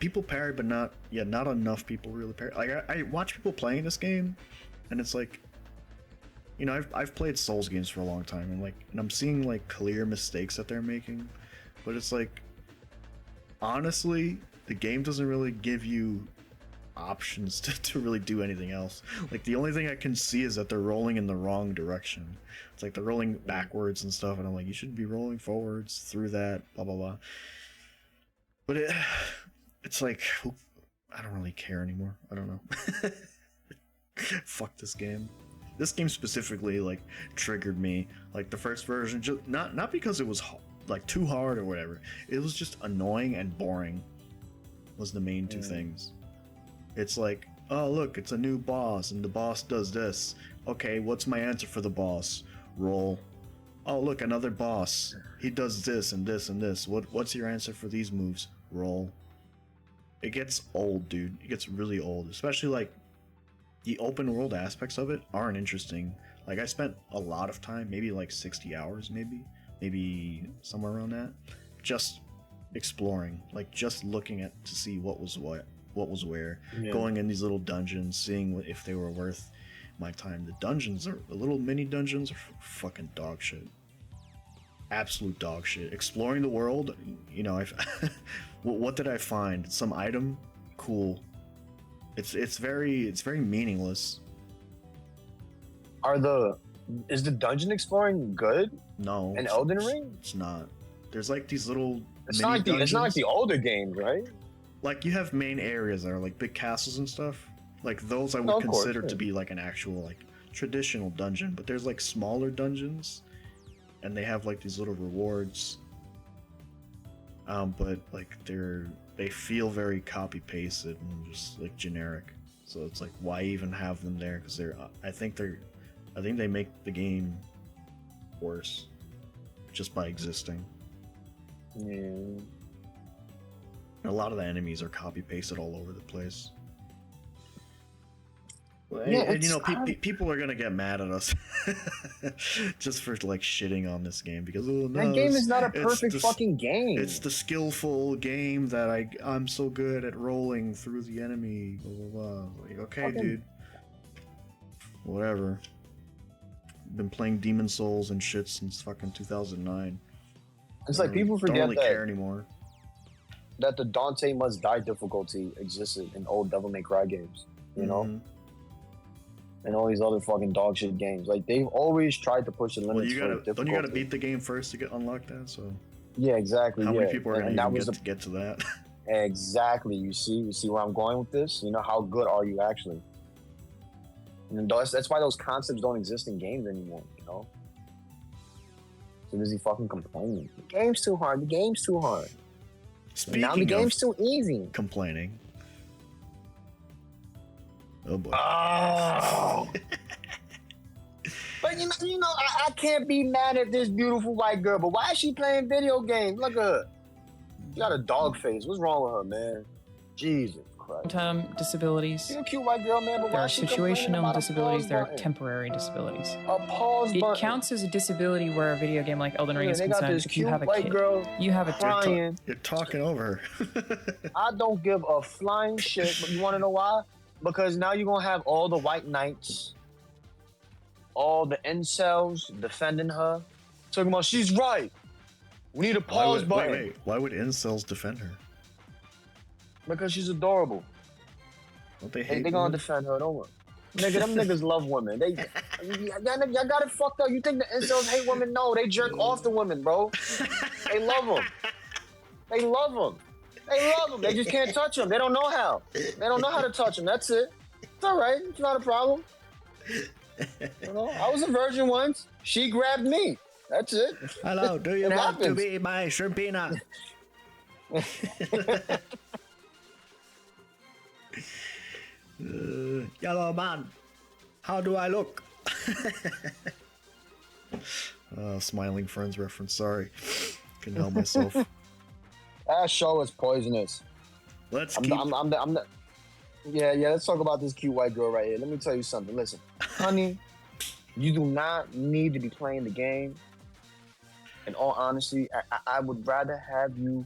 People parry, but not enough people really parry. Like I watch people playing this game, and it's like, I've played Souls games for a long time, and I'm seeing like clear mistakes that they're making, but it's like, honestly, the game doesn't really give you options to really do anything else. Like the only thing I can see is that they're rolling in the wrong direction. It's like they're rolling backwards and stuff, and I'm like, you should be rolling forwards through that, blah blah blah. But it's like, I don't really care anymore. I don't know. Fuck this game. This game specifically like triggered me. Like the first version, just not because it was like too hard or whatever. It was just annoying and boring. Was the main two things. It's like, oh look, it's a new boss, and the boss does this. Okay, what's my answer for the boss? Roll. Oh look, another boss. He does this and this and this. What's your answer for these moves? Roll. It gets old, dude. It gets really old. Especially like the open world aspects of it aren't interesting. Like I spent a lot of time, maybe like 60 hours, maybe somewhere around that, just exploring, like just looking at to see what was where, going in these little dungeons, seeing if they were worth my time. The little mini dungeons are fucking dog shit. Absolute dog shit. Exploring the world, what did I find? Some item? Cool. It's very meaningless. Is the dungeon exploring good? No. In Elden Ring? It's not. There's like these little it's not like the older games, right? Like you have main areas that are like big castles and stuff. Like those I would consider to be like an actual like traditional dungeon, but there's like smaller dungeons and they have like these little rewards. But like they feel very copy pasted and just like generic. So it's like, why even have them there? Because I think they make the game worse just by existing. Yeah. A lot of the enemies are copy pasted all over the place. Yeah, and people are gonna get mad at us just for like shitting on this game because that game is not a perfect fucking game. It's the skillful game that I'm so good at rolling through the enemy. Blah, blah, blah. Like, okay, dude, whatever. Been playing Demon Souls and shit since fucking 2009. It's like people forget don't really care anymore. That the Dante Must Die difficulty existed in old Devil May Cry games, you know? And all these other fucking dog shit games. Like, they've always tried to push the limits for difficulty. Don't you gotta beat the game first to unlock that? So yeah, exactly. How many people are gonna get to that? Exactly. You see where I'm going with this? You know, how good are you actually? And that's why those concepts don't exist in games anymore, you know? So busy fucking complaining. The game's too hard. The game's too hard. Now the game's too easy. Complaining. Oh boy. Oh. But you know, I can't be mad at this beautiful white girl. But why is she playing video games? Look at her. She got a dog face. What's wrong with her, man? Jesus Christ. Disabilities. She's a cute white girl, man. But there why are situational disabilities. There are temporary disabilities. A pause button. It counts as a disability where a video game like Elden Ring is concerned. If you have a kid, girl you have a crying. You're talking over her. I don't give a flying shit. But you want to know why? Because now you're gonna have all the white knights, all the incels defending her, talking about she's right. We need a pause button. Wait. Why would incels defend her? Because she's adorable. Don't they hate? They're gonna defend her. Don't worry. Nigga, them niggas love women. Y'all got it fucked up. You think the incels hate women? No, they jerk off the women, bro. They love them. They love them. They love them. They just can't touch them. They don't know how. They don't know how to touch them. That's it. It's all right. It's not a problem. You know, I was a virgin once. She grabbed me. That's it. Hello, do you want to be my shrimpina? Yellow man, how do I look? Smiling Friends reference, sorry. Couldn't help myself. That show is poisonous. Let's let's talk about this cute white girl right here. Let me tell you something. Listen, honey, you do not need to be playing the game. In all honesty, I would rather have you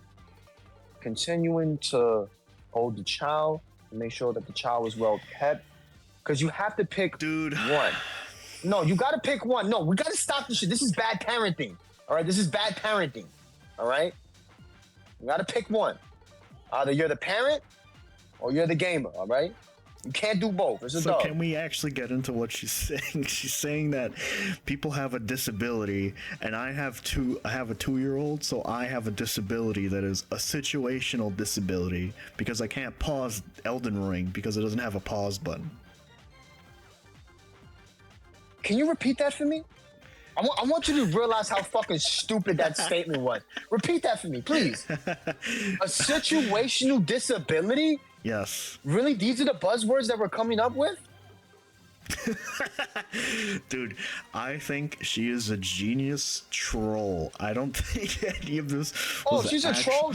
continuing to hold the child and make sure that the child is well kept. Because you have to pick one. No, you got to pick one. No, we got to stop this shit. This is bad parenting. All right? This is bad parenting. All right? You got to pick one. Either you're the parent or you're the gamer. All right? You can't do both. It's a dog. Can we actually get into what she's saying? She's saying that people have a disability, and I have a 2-year-old, so I have a disability that is a situational disability because I can't pause Elden Ring because it doesn't have a pause button. Can you repeat that for me? I want you to realize how fucking stupid that statement was. Repeat that for me, please. A situational disability? Yes. Really? These are the buzzwords that we're coming up with? Dude, I think she is a genius troll. I don't think any of this. She's a troll.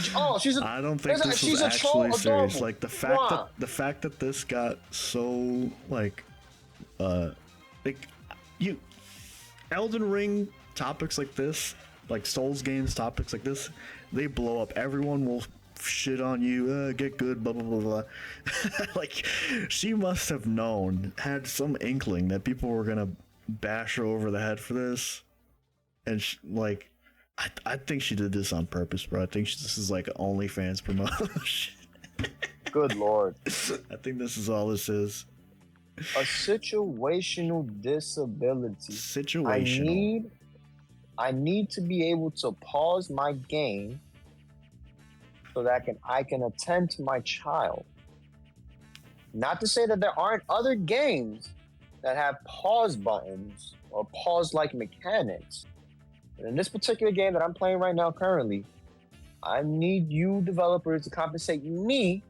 I don't think this was actually serious. Like the fact that this got so Elden Ring topics like this, like Souls games topics like this, they blow up. Everyone will shit on you, get good, blah blah blah blah. Like, she must have had some inkling that people were gonna bash her over the head for this, and I think she did this on purpose, bro. I think this is like OnlyFans promotion. Good lord. I think this is all this is. A situational disability. Situational. I need to be able to pause my game so that I can attend to my child. Not to say that there aren't other games that have pause buttons or pause-like mechanics. But in this particular game that I'm playing right now currently, I need you developers to compensate me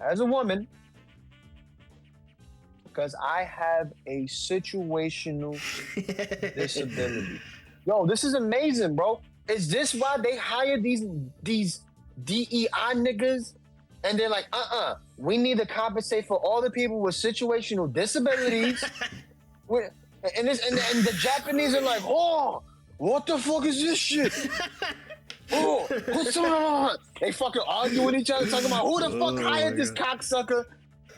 as a woman because I have a situational disability. Yo, this is amazing, bro. Is this why they hire these DEI niggas? And they're like, we need to compensate for all the people with situational disabilities. and the Japanese are like, oh, what the fuck is this shit? Oh, what's going on? They fucking argue with each other, talking about who the fuck hired this cocksucker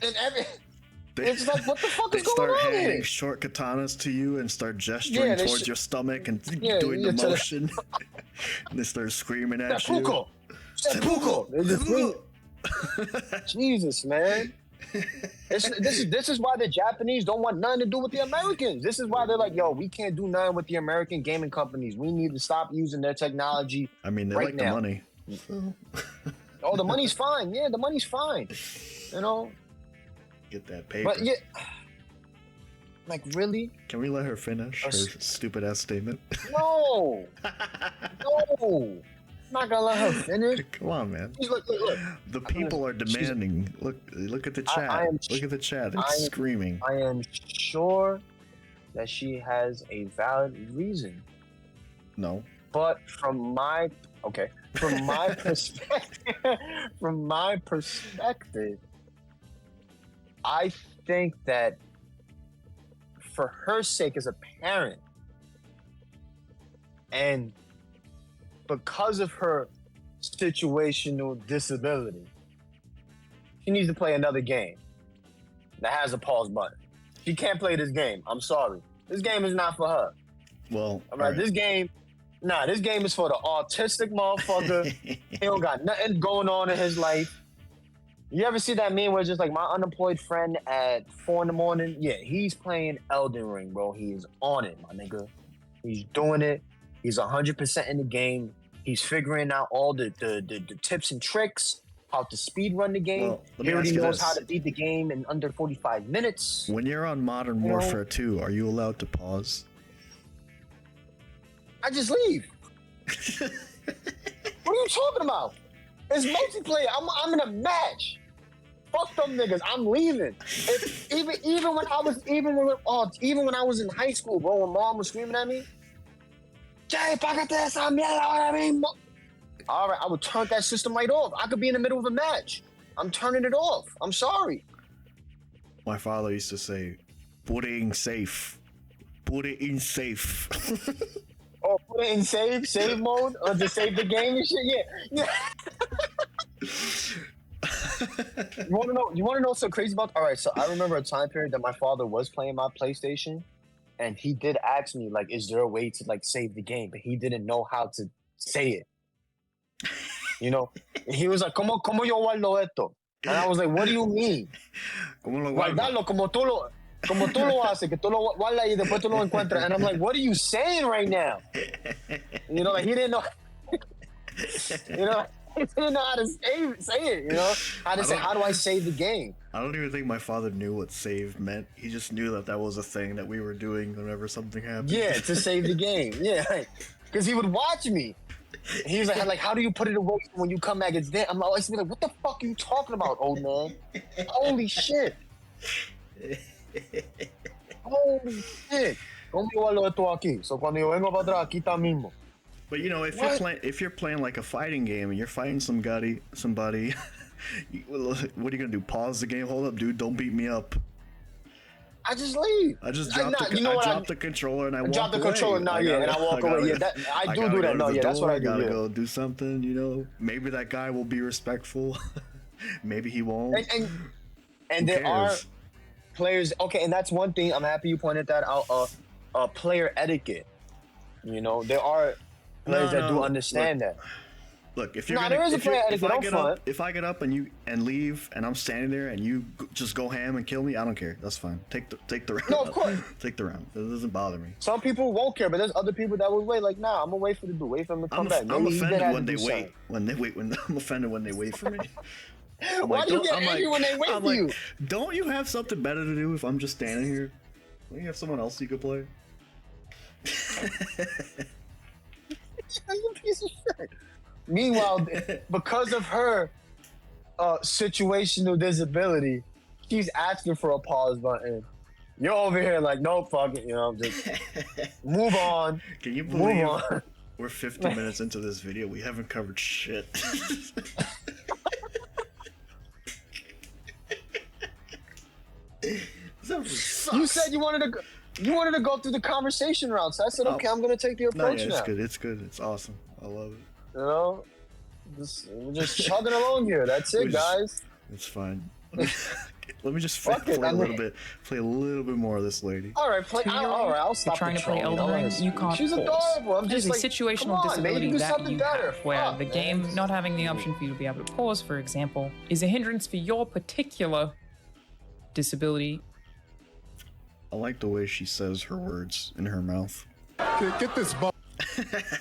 and it's like, what the fuck is going on here? They start handing short katanas to you and start gesturing towards your stomach and doing the motion. And they start screaming at you. Seppuku! Jesus, man. This is why the Japanese don't want nothing to do with the Americans. This is why they're like, yo, we can't do nothing with the American gaming companies. We need to stop using their technology. I mean, they like the money. Oh, the money's fine. Yeah, the money's fine. You know? Get that paper. But yeah, like, really? Can we let her finish her stupid ass statement? No. I'm not gonna let her finish. Come on, man. Look. The people are demanding. Look at the chat. Look at the chat. It's screaming. I am sure that she has a valid reason. No. But from my perspective, I think that for her sake as a parent, and because of her situational disability, she needs to play another game that has a pause button. She can't play this game. I'm sorry. This game is not for her. Well, all right. This game is for the autistic motherfucker. He don't got nothing going on in his life. You ever see that meme where it's just like my unemployed friend at 4 a.m? Yeah, he's playing Elden Ring, bro. He is on it, my nigga. He's doing it. He's 100% in the game. He's figuring out all the tips and tricks, how to speed run the game. Well, he already knows how to beat the game in under 45 minutes. When you're on Modern Warfare 2, are you allowed to pause? I just leave. What are you talking about? It's multiplayer. I'm in a match. Fuck them niggas. I'm leaving. Even when I was in high school, bro, when mom was screaming at me, Jay, págate esa mierda ahora mismo. All right, I would turn that system right off. I could be in the middle of a match. I'm turning it off. I'm sorry. My father used to say, put it in safe. Put it in safe. Oh, put it in save mode, or to save the game and shit. Yeah. You want to know what's so crazy about? All right, so I remember a time period that my father was playing my PlayStation, and he did ask me like, "Is there a way to like save the game?" But he didn't know how to say it. You know, he was like, "Cómo yo guardo esto?" And I was like, "What do you mean?" Guardarlo como tú lo haces, que tú lo guardas y después tú lo encuentras. And I'm like, "What are you saying right now?" You know, like he didn't know. You know. He didn't know how to say it, you know? How do I save the game? I don't even think my father knew what save meant. He just knew that was a thing that we were doing whenever something happened. Yeah, to save the game. Yeah, because he would watch me. He was like, how do you put it away when you come back? It's there. I'm always like, what the fuck are you talking about, old man? Holy shit. Holy shit. ¿Cómo yo guardo esto aquí? So cuando yo vengo para atrás, aquí está mismo. But you know, if you're playing like a fighting game and you're fighting somebody, what are you gonna do? Pause the game? Hold up, dude! Don't beat me up. I just leave. I just drop the controller and I walk away. Drop the controller, and I walk away. Yeah, I do that. No, yeah, that's what I do. I gotta go do something. You know, maybe that guy will be respectful. Maybe he won't. And there are players. Okay, and that's one thing. I'm happy you pointed that out. Player etiquette. You know, there are players that do understand that. Look, if you're if I get up and leave and I'm standing there and you just go ham and kill me, I don't care. That's fine. Take the round. No, of course. Take the round. It doesn't bother me. Some people won't care, but there's other people that would wait. Like, nah, I'm gonna wait for the dude. Wait for him to come back. I'm offended when they wait. I'm offended when they wait for me. Why do you get angry when they wait for you? Don't you have something better to do if I'm just standing here? Don't you have someone else you could play? You piece of shit. Meanwhile, because of her situational disability, she's asking for a pause button. You're over here like, no, fuck it, you know, just move on. Can you believe we're 50 minutes into this video? We haven't covered shit. You said you wanted to go through the conversation route, so I said, okay, I'm gonna take the approach now. It's good. It's awesome. I love it. You know, we're just chugging along here. That's it, guys. It's fine. Let me just play a little bit more of this lady. All right, I'll stop trying to play Elden Ring. You can't. She's adorable. I'm just like, situational disability that you have, where the game not having the option for you to be able to pause, for example, is a hindrance for your particular disability. I like the way she says her words in her mouth. Get this bum.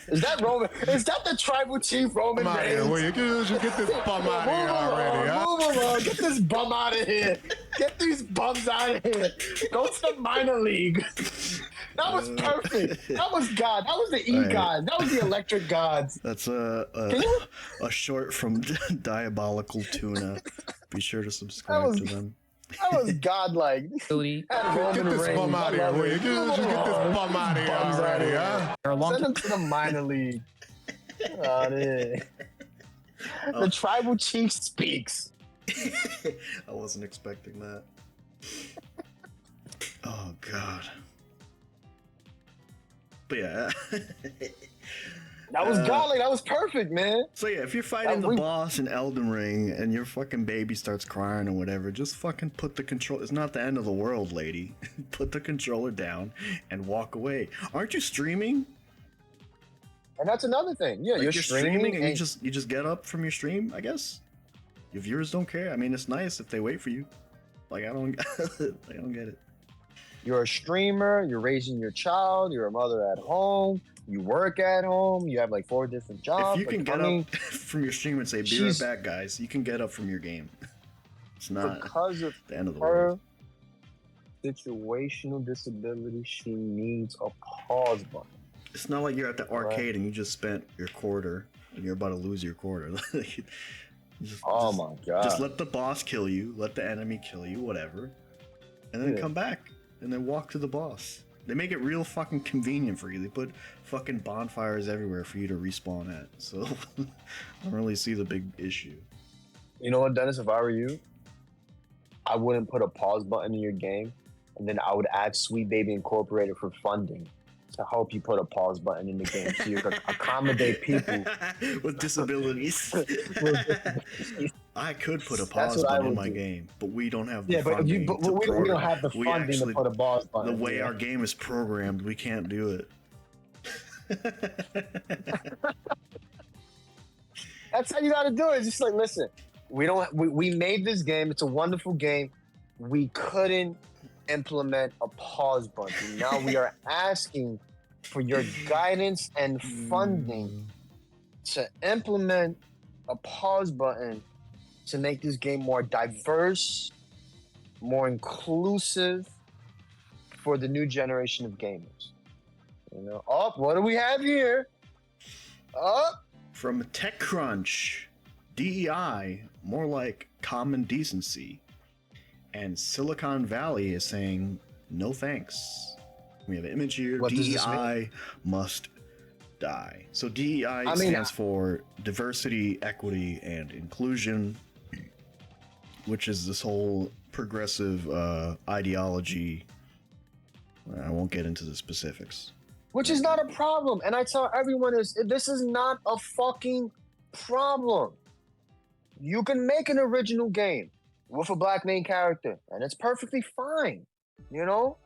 Is that Roman? Is that the tribal chief Roman Reigns? Get this bum out of here already, huh? Move on. Get this bum out of here. Get these bums out of here. Go to the minor league. That was perfect. That was God. That was the gods. That was the electric gods. That's a short from Diabolical Tuna. Be sure to subscribe to them. That was godlike. Get this bum out of here. Get this bum out of here already, huh? Send him to the minor league. The tribal chief speaks. I wasn't expecting that. Oh, God. But yeah. That was godly. That was perfect, man. So yeah, if you're fighting the boss in Elden Ring and your fucking baby starts crying or whatever, just fucking put the control. It's not the end of the world, lady. Put the controller down and walk away. Aren't you streaming? And that's another thing. Yeah, like you're streaming and you just get up from your stream, I guess. Your viewers don't care. I mean, it's nice if they wait for you. Like, I don't get it. You're a streamer, you're raising your child, you're a mother at home, you work at home, you have like 4 different jobs. If you can get up from your stream and say, be right back, guys, you can get up from your game. It's not because of the end of the her world. Situational disability, she needs a pause button. It's not like you're at the arcade and you just spent your quarter and you're about to lose your quarter. My god. Just let the boss kill you, let the enemy kill you, whatever. And then come back and then walk to the boss. They make it real fucking convenient for you. They put fucking bonfires everywhere for you to respawn at. So I don't really see the big issue. You know what, Dennis, if I were you, I wouldn't put a pause button in your game, and then I would add Sweet Baby Incorporated for funding to help you put a pause button in the game so you can accommodate people with disabilities. I could put a pause button in my game, but we don't have the funding. But we don't have the funding to put a pause button. The way our game is programmed, we can't do it. That's how you got to do it. It's just like, listen, we made this game. It's a wonderful game. We couldn't implement a pause button. Now we are asking for your guidance and funding to implement a pause button to make this game more diverse, more inclusive for the new generation of gamers. You know, what do we have here? From TechCrunch, DEI, more like common decency. And Silicon Valley is saying, no thanks. We have an image here. DEI must die. So DEI stands for diversity, equity, and inclusion, which is this whole progressive ideology. I won't get into the specifics. Which is not a problem. And I tell everyone this is not a fucking problem. You can make an original game with a black main character, and it's perfectly fine. You know?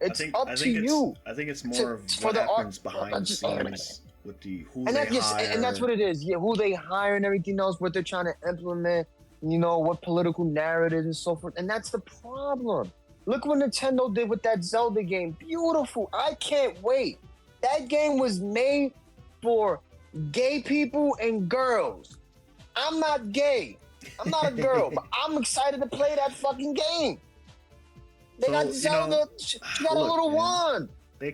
It's up to you. I think it's more of what happens behind the scenes with who they hire. And that's what it is. Yeah, who they hire and everything else, what they're trying to implement, you know, what political narratives and so forth. And that's the problem. Look what Nintendo did with that Zelda game. Beautiful. I can't wait. That game was made for gay people and girls. I'm not gay. I'm not a girl, but I'm excited to play that fucking game. They got Zelda. She got a little wand.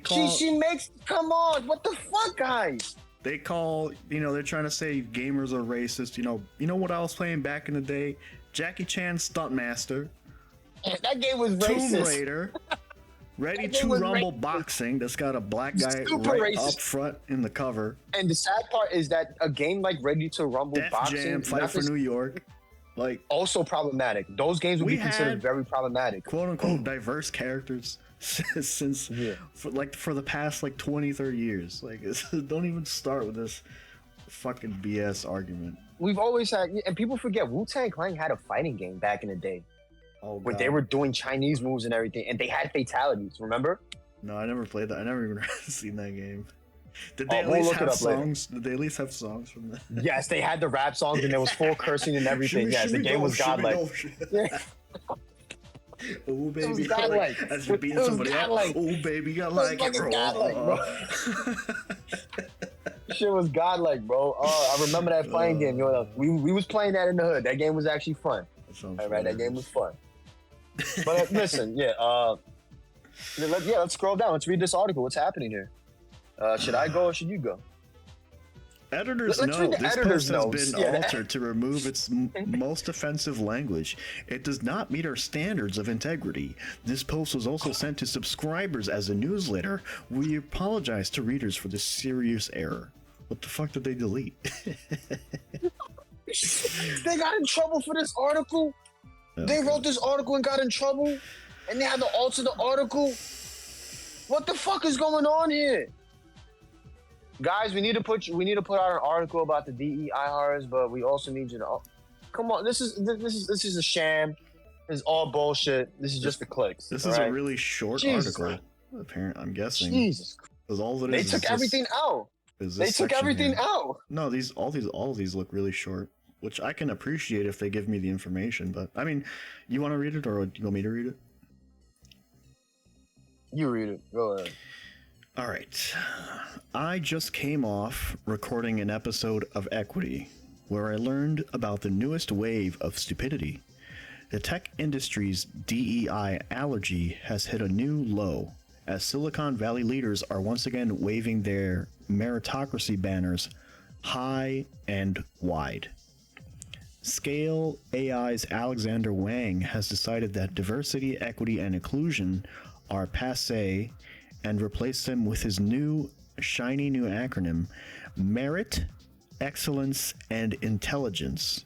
She makes. Come on. What the fuck, guys? They call. They're trying to say gamers are racist. You know what I was playing back in the day? Jackie Chan Stuntmaster. That game was racist. Tomb Raider. Ready to Rumble Boxing. That's got a black guy right up front in the cover. And the sad part is that a game like Ready to Rumble Boxing, Jam, Fight for New York, also problematic. Those games would be considered very problematic. "Quote unquote" diverse characters since for the past 20, 30 years. Don't even start with this fucking BS argument. We've always had, and people forget, Wu-Tang Clan had a fighting game back in the day. Where they were doing Chinese moves and everything, and they had fatalities, remember? No, I never played that. I never even seen that game. Did they at least have songs? Did they at least have songs from that? Yes, they had the rap songs, and there was full cursing and everything. Yes, the game was godlike. Oh, baby, it was godlike. As you're beating somebody up. Oh, baby, you like it, bro. Shit was godlike, bro. Oh, I remember that fighting game. We was playing that in the hood. That game was actually fun. All right, that game was fun. But listen, let's scroll down. Let's read this article. What's happening here? Should I go or should you go? Editors note this post has been altered to remove its most offensive language. It does not meet our standards of integrity. This post was also sent to subscribers as a newsletter. We apologize to readers for this serious error. What the fuck did they delete? They got in trouble for this article. Okay. They wrote this article and got in trouble, and they had to alter the article. What the fuck is going on here, guys? We need to put out an article about the DEI horrors, but we also need you to. Come on, this is a sham. This is all bullshit. This is just the clicks. This is a really short article. Apparently, I'm guessing. Jesus. They took everything out. They took everything out. No, all these look really short. which I can appreciate if they give me the information. But I mean, you want to read it, or do you want me to read it? You read it. Go ahead. All right. I just came off recording an episode of Equity, where I learned about the newest wave of stupidity. The tech industry's DEI allergy has hit a new low, as Silicon Valley leaders are once again waving their meritocracy banners high and wide. Scale AI's Alexander Wang has decided that diversity, equity, and inclusion are passé and replaced them with his shiny new acronym, Merit, Excellence, and Intelligence.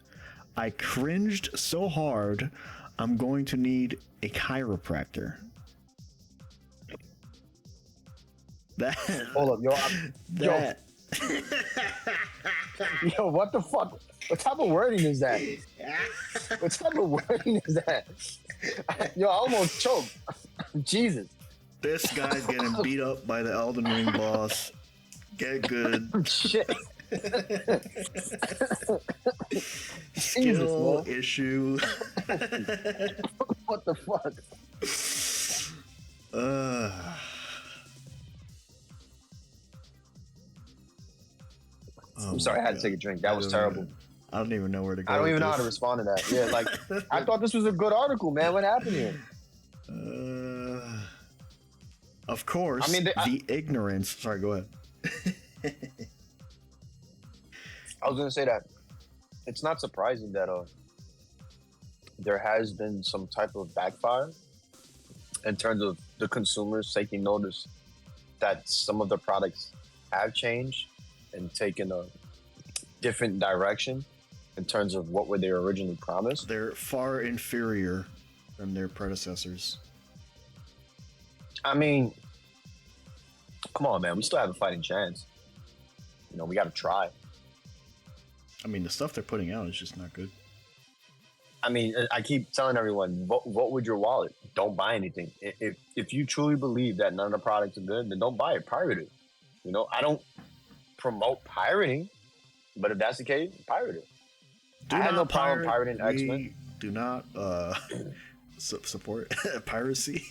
I cringed so hard, I'm going to need a chiropractor. Hold up, yo. Yo, what the fuck? What type of wording is that? What type of wording is that? Yo, I almost choked. Jesus. This guy's getting beat up by the Elden Ring boss. Get good. Shit. Skill issue. What the fuck? I'm sorry, I had to take a drink. That was terrible. I don't even know where to go. I don't even know how to respond to that. Yeah, like, I thought this was a good article, man. What happened here? Of course, I mean, the ignorance. Sorry, go ahead. I was going to say that it's not surprising that there has been some type of backfire in terms of the consumers taking notice that some of the products have changed and taken a different direction in terms of what were they originally promised. They're far inferior than their predecessors. I mean, come on, man. We still have a fighting chance. You know, we got to try. I mean, the stuff they're putting out is just not good. I mean, I keep telling everyone, vote with your wallet. Don't buy anything. If you truly believe that none of the products are good, then don't buy it. Pirate it. You know, I don't promote pirating, but if that's the case, pirate it. I have no problem pirating X-Men. Do not support piracy.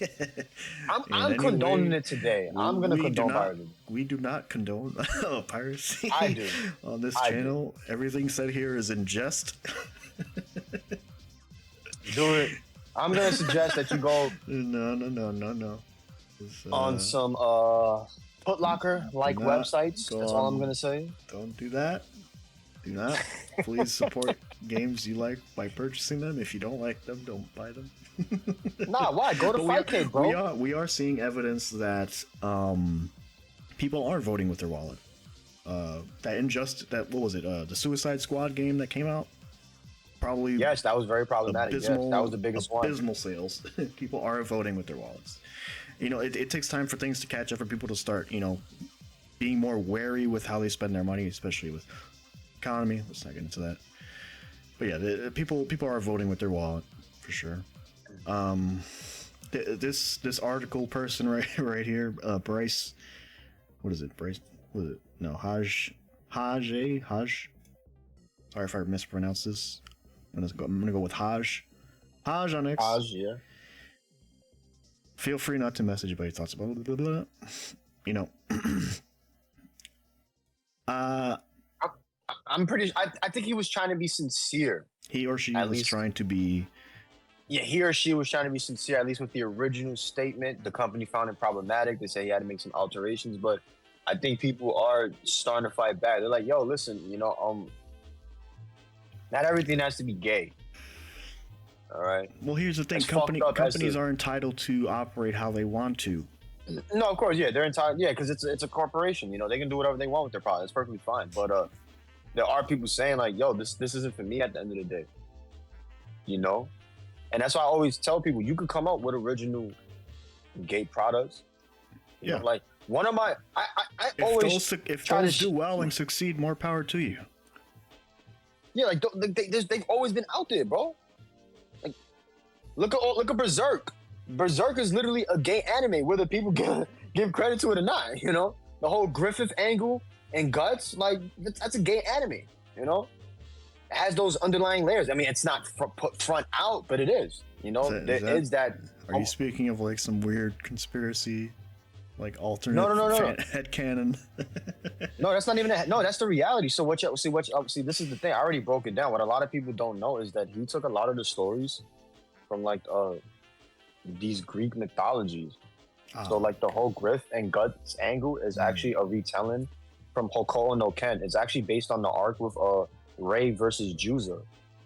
I'm condoning it today. I'm going to condone piracy. We do not condone piracy. I do. On this channel. Everything said here is in jest. Do it. I'm going to suggest that you go... No. On some Foot Locker-like websites. That's all I'm going to say. Don't do that. Do not. Please support games you like by purchasing them. If you don't like them, don't buy them. Nah, why? Go to Fightcade, bro. We are seeing evidence that people are voting with their wallet. What was it? The Suicide Squad game that came out? Probably. Yes, that was very problematic. Yes, that was the biggest one. Abysmal sales. People are voting with their wallets. You know, it takes time for things to catch up, for people to start, you know, being more wary with how they spend their money, especially with economy. Let's not get into that. But yeah, people are voting with their wallet for sure. This article person right here, Bryce. What is it? Bryce? What is it? No, Haj. Sorry if I mispronounced this. I'm gonna go with Haj. Haj on X. Haj, yeah. Feel free not to message about your thoughts about blah, blah, blah. You know. I'm pretty. I think he was trying to be sincere. He or she was trying to be. Yeah, he or she was trying to be sincere, at least with the original statement. The company found it problematic. They say he had to make some alterations, but I think people are starting to fight back. They're like, "Yo, listen, you know, not everything has to be gay." All right. Well, here's the thing: companies are entitled to operate how they want to. No, of course, yeah, they're entitled. Yeah, because it's a corporation. You know, they can do whatever they want with their product. It's perfectly fine. But there are people saying like, "Yo, this isn't for me." At the end of the day, you know, and that's why I always tell people, you could come out with original gay products. You know, like one of my, I always if those do well and succeed, more power to you. Yeah, like they've always been out there, bro. Like, look at Berserk. Berserk is literally a gay anime, whether people give credit to it or not. You know, the whole Griffith angle and Guts, like that's a gay anime. You know, has those underlying layers. I mean, it's not put front out, but it is. You know, is that. Are you speaking of like some weird conspiracy, like alternate headcanon? No, that's not even no, that's the reality. So see, this is the thing. I already broke it down. What a lot of people don't know is that he took a lot of the stories from like these Greek mythologies. So like the whole Griff and Guts angle is actually a retelling from Hokuto no Ken. It's actually based on the arc with Rei versus Juza.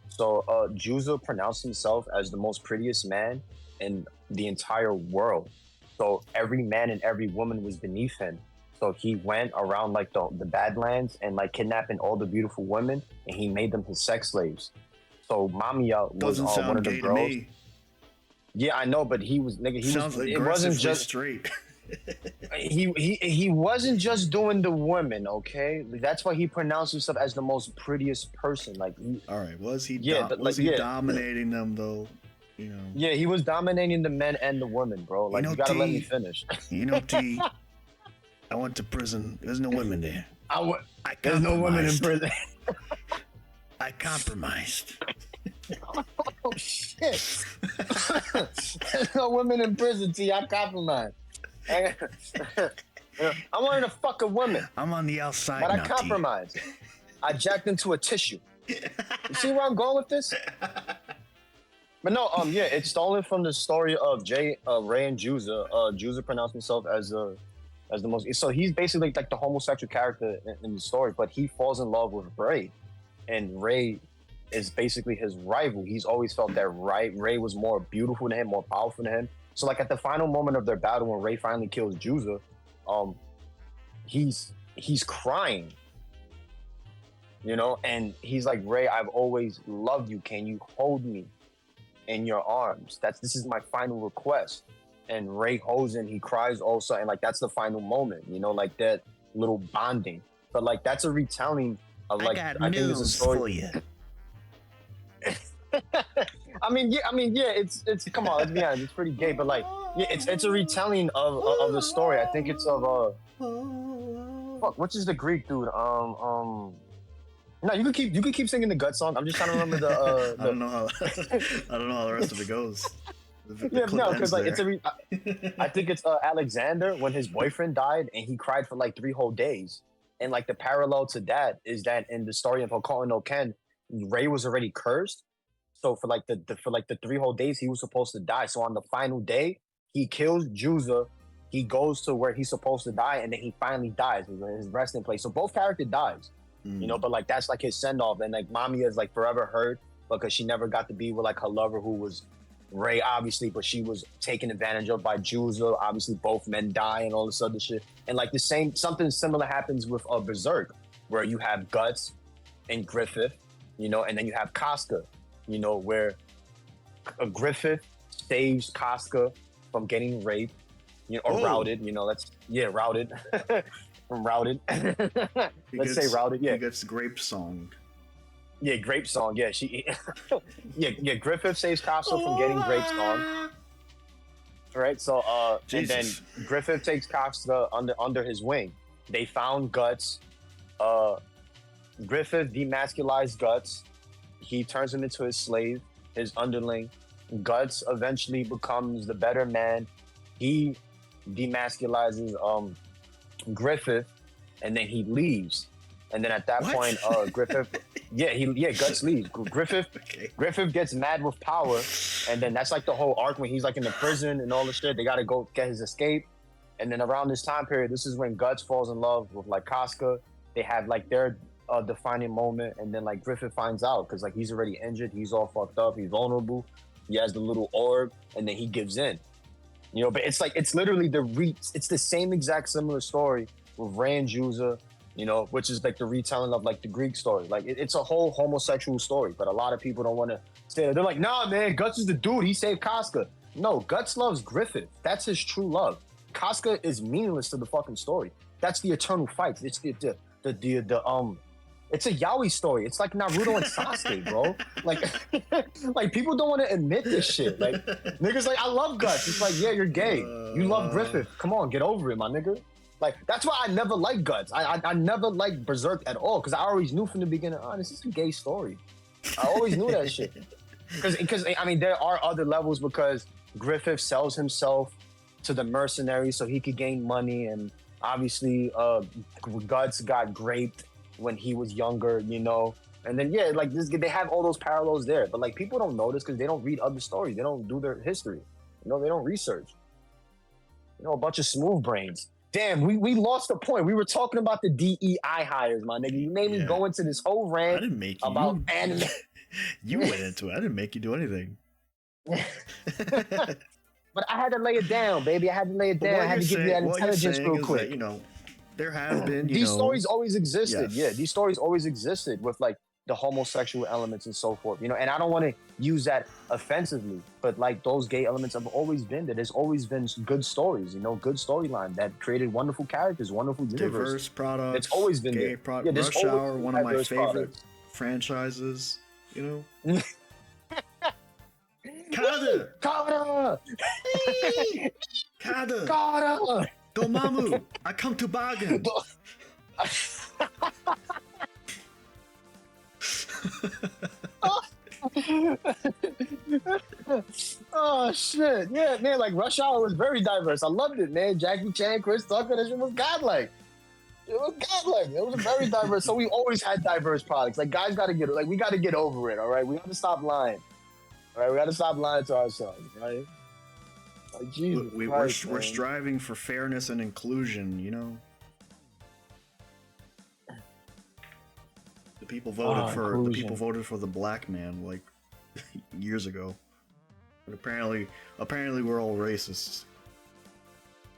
So Juza pronounced himself as the most prettiest man in the entire world. So every man and every woman was beneath him. So he went around like the Badlands and like kidnapping all the beautiful women, and he made them his sex slaves. So Mamiya was one of the girls. To me. Yeah, I know, but he was nigga. He sounds was. Like it wasn't just straight. he wasn't just doing the women. Okay, that's why he pronounced himself as the most prettiest person. Like, all right, was he? Was he dominating them though? You know. Yeah, he was dominating the men and the women, bro. Like, you gotta let me finish. You know, T. I went to prison. There's no women there. There's no women in prison. I compromised. Oh shit! There's no women in prison, T. I compromised. I wanted to fuck a woman. I'm on the outside but now, I compromised. T. I jacked into a tissue. You see where I'm going with this? But no, it's stolen from the story of Rei and Juza. Juza pronounced himself as the most. So he's basically like the homosexual character in the story, but he falls in love with Rei, and Rei is basically his rival. He's always felt that Rei was more beautiful than him, more powerful than him. So like at the final moment of their battle, when Rei finally kills Juza, he's crying, you know, and he's like, Rei, I've always loved you. Can you hold me in your arms? This is my final request. And Rei holds him, he cries also, and like that's the final moment, you know, like that little bonding. But like that's a retelling of like I think it's a story for you. I mean, yeah, it's come on, let's be honest, it's pretty gay, but like, yeah, it's a retelling of the story. I think it's of which is the Greek dude? No, you could keep singing the Gut song. I'm just trying to remember the. I don't know how the rest of it goes. Because like I think it's Alexander when his boyfriend died and he cried for like 3 whole days, and like the parallel to that is that in the story of Hokuto no Ken, Rei was already cursed. So for like the 3 whole days he was supposed to die. So on the final day, he kills Juza, he goes to where he's supposed to die, and then he finally dies in his resting place. So both characters dies, you know, but like that's like his send off, and like Mamiya is like forever hurt because she never got to be with like her lover who was Rei, obviously, but she was taken advantage of by Juza. Obviously, both men die and all this other shit. And like something similar happens with Berserk, where you have Guts and Griffith, you know, and then you have Casca, you know, where Griffith saves Casca from getting raped, you know, or routed, you know, routed. From routed. Let's say routed, yeah. He gets grape song. Yeah, grape song. Yeah, yeah. Griffith saves Casca from getting grape song. Right. So, and then Griffith takes Casca under his wing. They found Guts. Griffith demasculized Guts. He turns him into his slave, his underling. Guts eventually becomes the better man. He demasculizes Griffith, and then he leaves. And then at that point, Griffith, Guts leaves. Griffith gets mad with power, and then that's like the whole arc when he's like in the prison and all the shit. They gotta go get his escape, and then around this time period, this is when Guts falls in love with like Casca. They have like their defining moment, and then like Griffith finds out because like he's already injured, he's all fucked up, he's vulnerable. He has the little orb, and then he gives in. You know, but it's like it's literally it's the same exact similar story with Rei and Juza. You know, which is like the retelling of like the Greek story. Like it's a whole homosexual story, but a lot of people don't want to say that. They're like, nah, man, Guts is the dude. He saved Casca. No, Guts loves Griffith. That's his true love. Casca is meaningless to the fucking story. That's the eternal fight. It's it's a yaoi story. It's like Naruto and Sasuke, bro. Like people don't want to admit this shit. Like niggas like, I love Guts. It's like, yeah, you're gay. You love Griffith. Come on, get over it, my nigga. Like, that's why I never liked Guts. I never liked Berserk at all, because I always knew from the beginning, this is a gay story. I always knew that shit. Because I mean, there are other levels because Griffith sells himself to the mercenaries so he could gain money, and obviously, Guts got raped when he was younger, you know. And then like this, they have all those parallels there, but like people don't know this because they don't read other stories. They don't do their history. You know, they don't research. You know, a bunch of smooth brains. Damn, we lost the point. We were talking about the DEI hires, my nigga. You made me go into this whole rant I didn't make you. about anime. You went into it. I didn't make you do anything. But I had to lay it down, baby. I had to lay it down. I had to give you that intelligence real quick. That, you know, there have been these stories always existed. Yes. Yeah, these stories always existed with like the homosexual elements and so forth. You know, and I don't want to use that offensively, but like those gay elements have always been there. There's always been good stories, you know, good storyline that created wonderful characters, wonderful universe. Diverse products. It's always been gay there. Yeah, Rush Hour, one of my favorite franchises. You know. Kada! Domamu! I come to bargain! Oh shit. Yeah, man, like Rush Hour was very diverse. I loved it, man. Jackie Chan, Chris Tucker, that shit was godlike. It was godlike. It was very diverse. So we always had diverse products. Like guys gotta get we gotta get over it, all right? We gotta stop lying. All right, we gotta stop lying to ourselves, right? Like Jesus. We're striving for fairness and inclusion, you know. The people voted for the black man like years ago. But apparently we're all racists.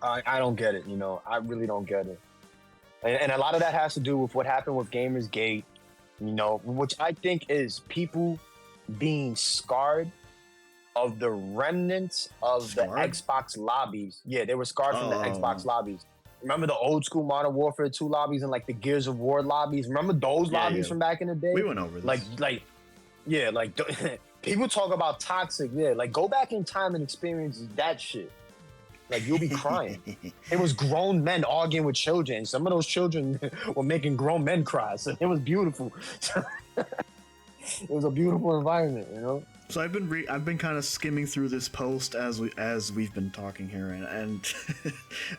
I don't get it, you know. I really don't get it. And a lot of that has to do with what happened with Gamersgate, you know, which I think is people being scarred of the remnants of the Xbox lobbies. Yeah, they were scarred from the Xbox lobbies. Remember the old school Modern Warfare 2 lobbies and like the Gears of War lobbies? Remember those lobbies from back in the day? We went over this. Like people talk about toxic. Yeah, like go back in time and experience that shit. Like you'll be crying. It was grown men arguing with children. Some of those children were making grown men cry. So it was beautiful. It was a beautiful environment, you know. So I've been kind of skimming through this post as we've been talking here, and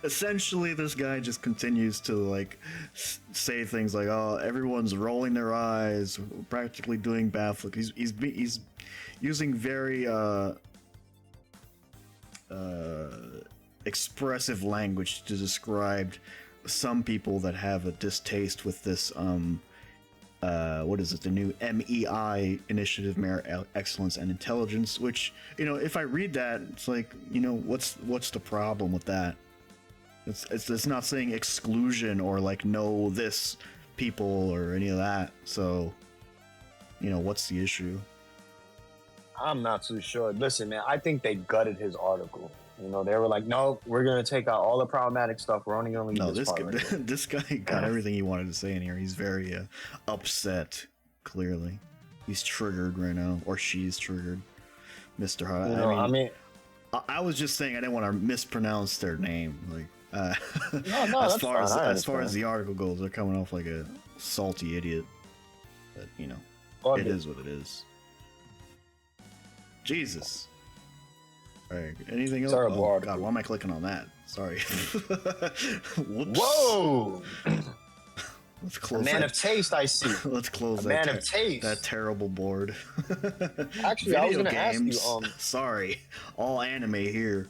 essentially this guy just continues to like say things like, "Oh, everyone's rolling their eyes, practically doing backflip." He's using very expressive language to describe some people that have a distaste with this what is it, the new MEI initiative, Merit, Excellence and Intelligence, which, you know, if I read that, it's like, you know, what's the problem with that? It's not saying exclusion or like no this people or any of that. So, you know, what's the issue? I'm not too sure. Listen, man, I think they gutted his article. You know, they were like, no, we're going to take out all the problematic stuff. We're only going to leave this part right here. This guy got everything he wanted to say in here. He's very upset, clearly. He's triggered right now, or she's triggered. Mr. Hart. I mean, I was just saying I didn't want to mispronounce their name. Like, no, as far as the article goes, they're coming off like a salty idiot. But, you know, it is what it is. Jesus. All right, anything else? Oh, God, why am I clicking on that? Sorry. Whoops. Whoa! Let's close a man of taste, I see. Let's close that terrible board. Actually, I was going to ask you. Sorry, all anime here.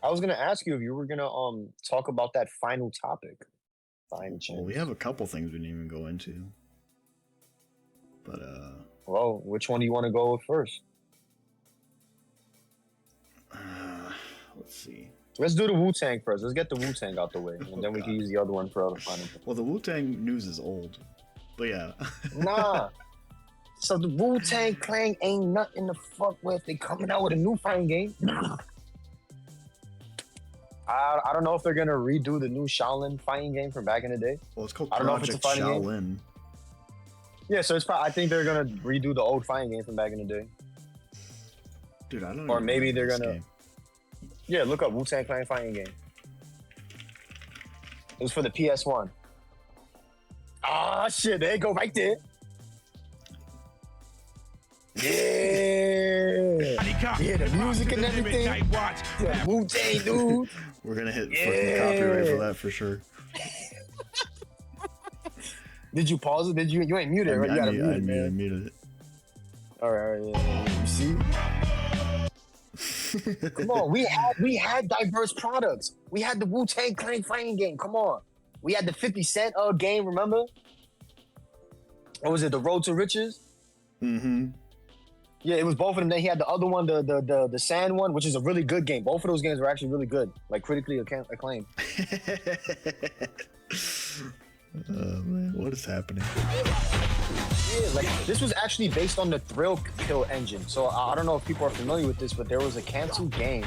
I was going to ask you if you were going to talk about that final topic. Well, we have a couple things we didn't even go into. But well, which one do you want to go with first? Let's see. Let's do the Wu-Tang first. Let's get the Wu-Tang out the way, and then we can use the other one for other final. Well, the Wu-Tang news is old, but yeah. Nah. So the Wu-Tang Clan ain't nothing to fuck with. They coming out with a new fighting game. I don't know if they're gonna redo the new Shaolin fighting game from back in the day. Well, it's called I don't know if it's a fighting Shaolin. Game. Yeah, so it's probably, I think they're gonna redo the old fighting game from back in the day. Dude, I don't. Or maybe they're gonna. Game. Yeah, look up Wu-Tang Clan fighting game. It was for the PS1. Ah, shit! There you go, right there. Yeah, the music and everything. Yeah, Wu-Tang, dude. We're gonna hit fucking copyright for that for sure. Did you pause it? You ain't muted, right? You gotta mute it, man. I muted it. All right, yeah. You see? Come on, we had diverse products. We had the Wu-Tang Clan fighting game. Come on, we had the 50 Cent game. Remember? What was it? The Road to Riches. Mm-hmm. Yeah, it was both of them. Then he had the other one, the Sand one, which is a really good game. Both of those games were actually really good, like critically acclaimed. Oh man, what is happening? Yeah, like this was actually based on the Thrill Kill engine. So I don't know if people are familiar with this, but there was a canceled game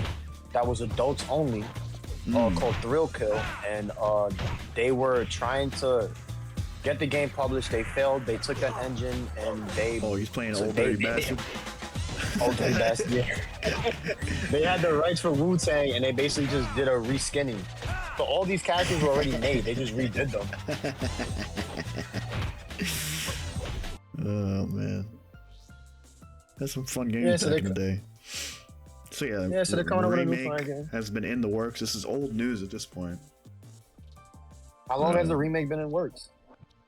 that was adults only called Thrill Kill, and they were trying to get the game published. They failed. They took that engine and they. Oh, he's playing Old Dirty Bastard. Old Dirty Bastard. Yeah. They had the rights for Wu-Tang, and they basically just did a reskinning. So all these characters were already made. They just redid them. Oh man, that's some fun games back in the day. So yeah, so they're coming up with a new fun game. Has been in the works. This is old news at this point. How long has the remake been in works?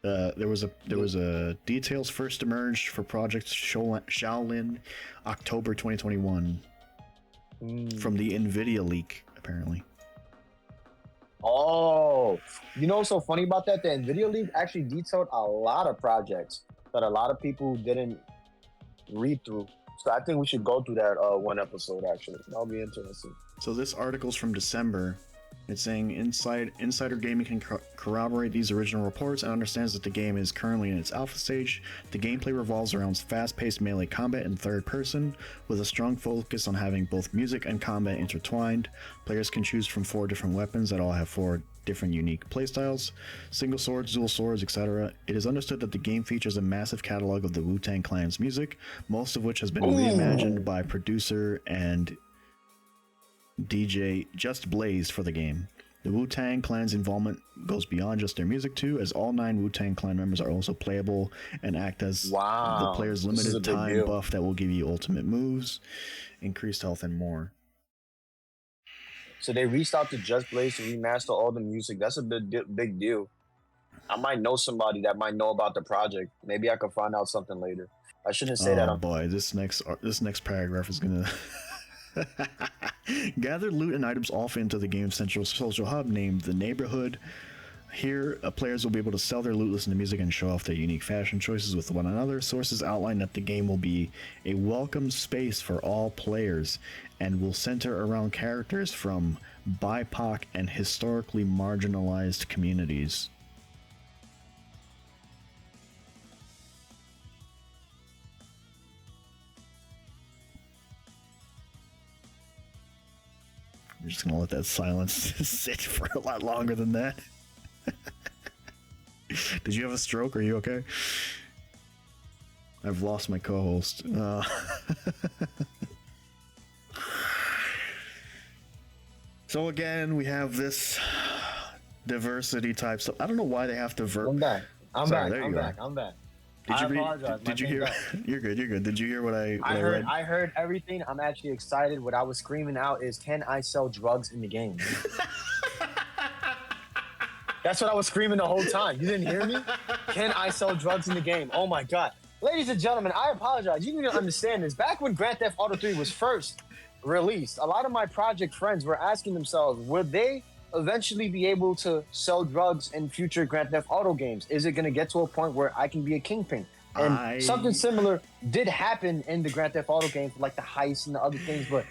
There was a details first emerged for Project Shaolin, October 2021, from the Nvidia leak apparently. Oh, you know what's so funny about that? The Nvidia leak actually detailed a lot of projects that a lot of people didn't read through. So I think we should go through that one episode actually. That'll be interesting. So this article's from December. It's saying Insider Gaming can corroborate these original reports and understands that the game is currently in its alpha stage. The gameplay revolves around fast-paced melee combat in third person, with a strong focus on having both music and combat intertwined. Players can choose from 4 different weapons that all have 4 different unique playstyles, single swords, dual swords, etc. It is understood that the game features a massive catalog of the Wu-Tang Clan's music, most of which has been reimagined by producer and DJ Just Blaze for the game. The Wu-Tang Clan's involvement goes beyond just their music too, as all 9 Wu-Tang Clan members are also playable and act as the player's limited time buff that will give you ultimate moves, increased health, and more. So they reached out to Just Blaze to remaster all the music. That's a big deal. I might know somebody that might know about the project. Maybe I could find out something later. I shouldn't say that. Oh boy, this next paragraph is gonna. Gather loot and items off into the game's central social hub named The Neighborhood. Here, players will be able to sell their loot, listen to music, and show off their unique fashion choices with one another. Sources outline that the game will be a welcome space for all players and will center around characters from BIPOC and historically marginalized communities. I'm just gonna let that silence sit for a lot longer than that. Did you have a stroke? Are you okay? I've lost my co-host. So again, we have this diversity type stuff. I don't know why they have to I'm back. I'm back. Did you hear? You're good. Did you hear what I read? I heard everything. I'm actually excited. What I was screaming out is, "Can I sell drugs in the game?" That's what I was screaming the whole time. You didn't hear me? Can I sell drugs in the game? Oh my God. Ladies and gentlemen, I apologize. You need to understand this. Back when Grand Theft Auto 3 was first released, a lot of my project friends were asking themselves, would they eventually be able to sell drugs in future Grand Theft Auto games? Is it going to get to a point where I can be a kingpin? And something similar did happen in the Grand Theft Auto games, like the heist and the other things, but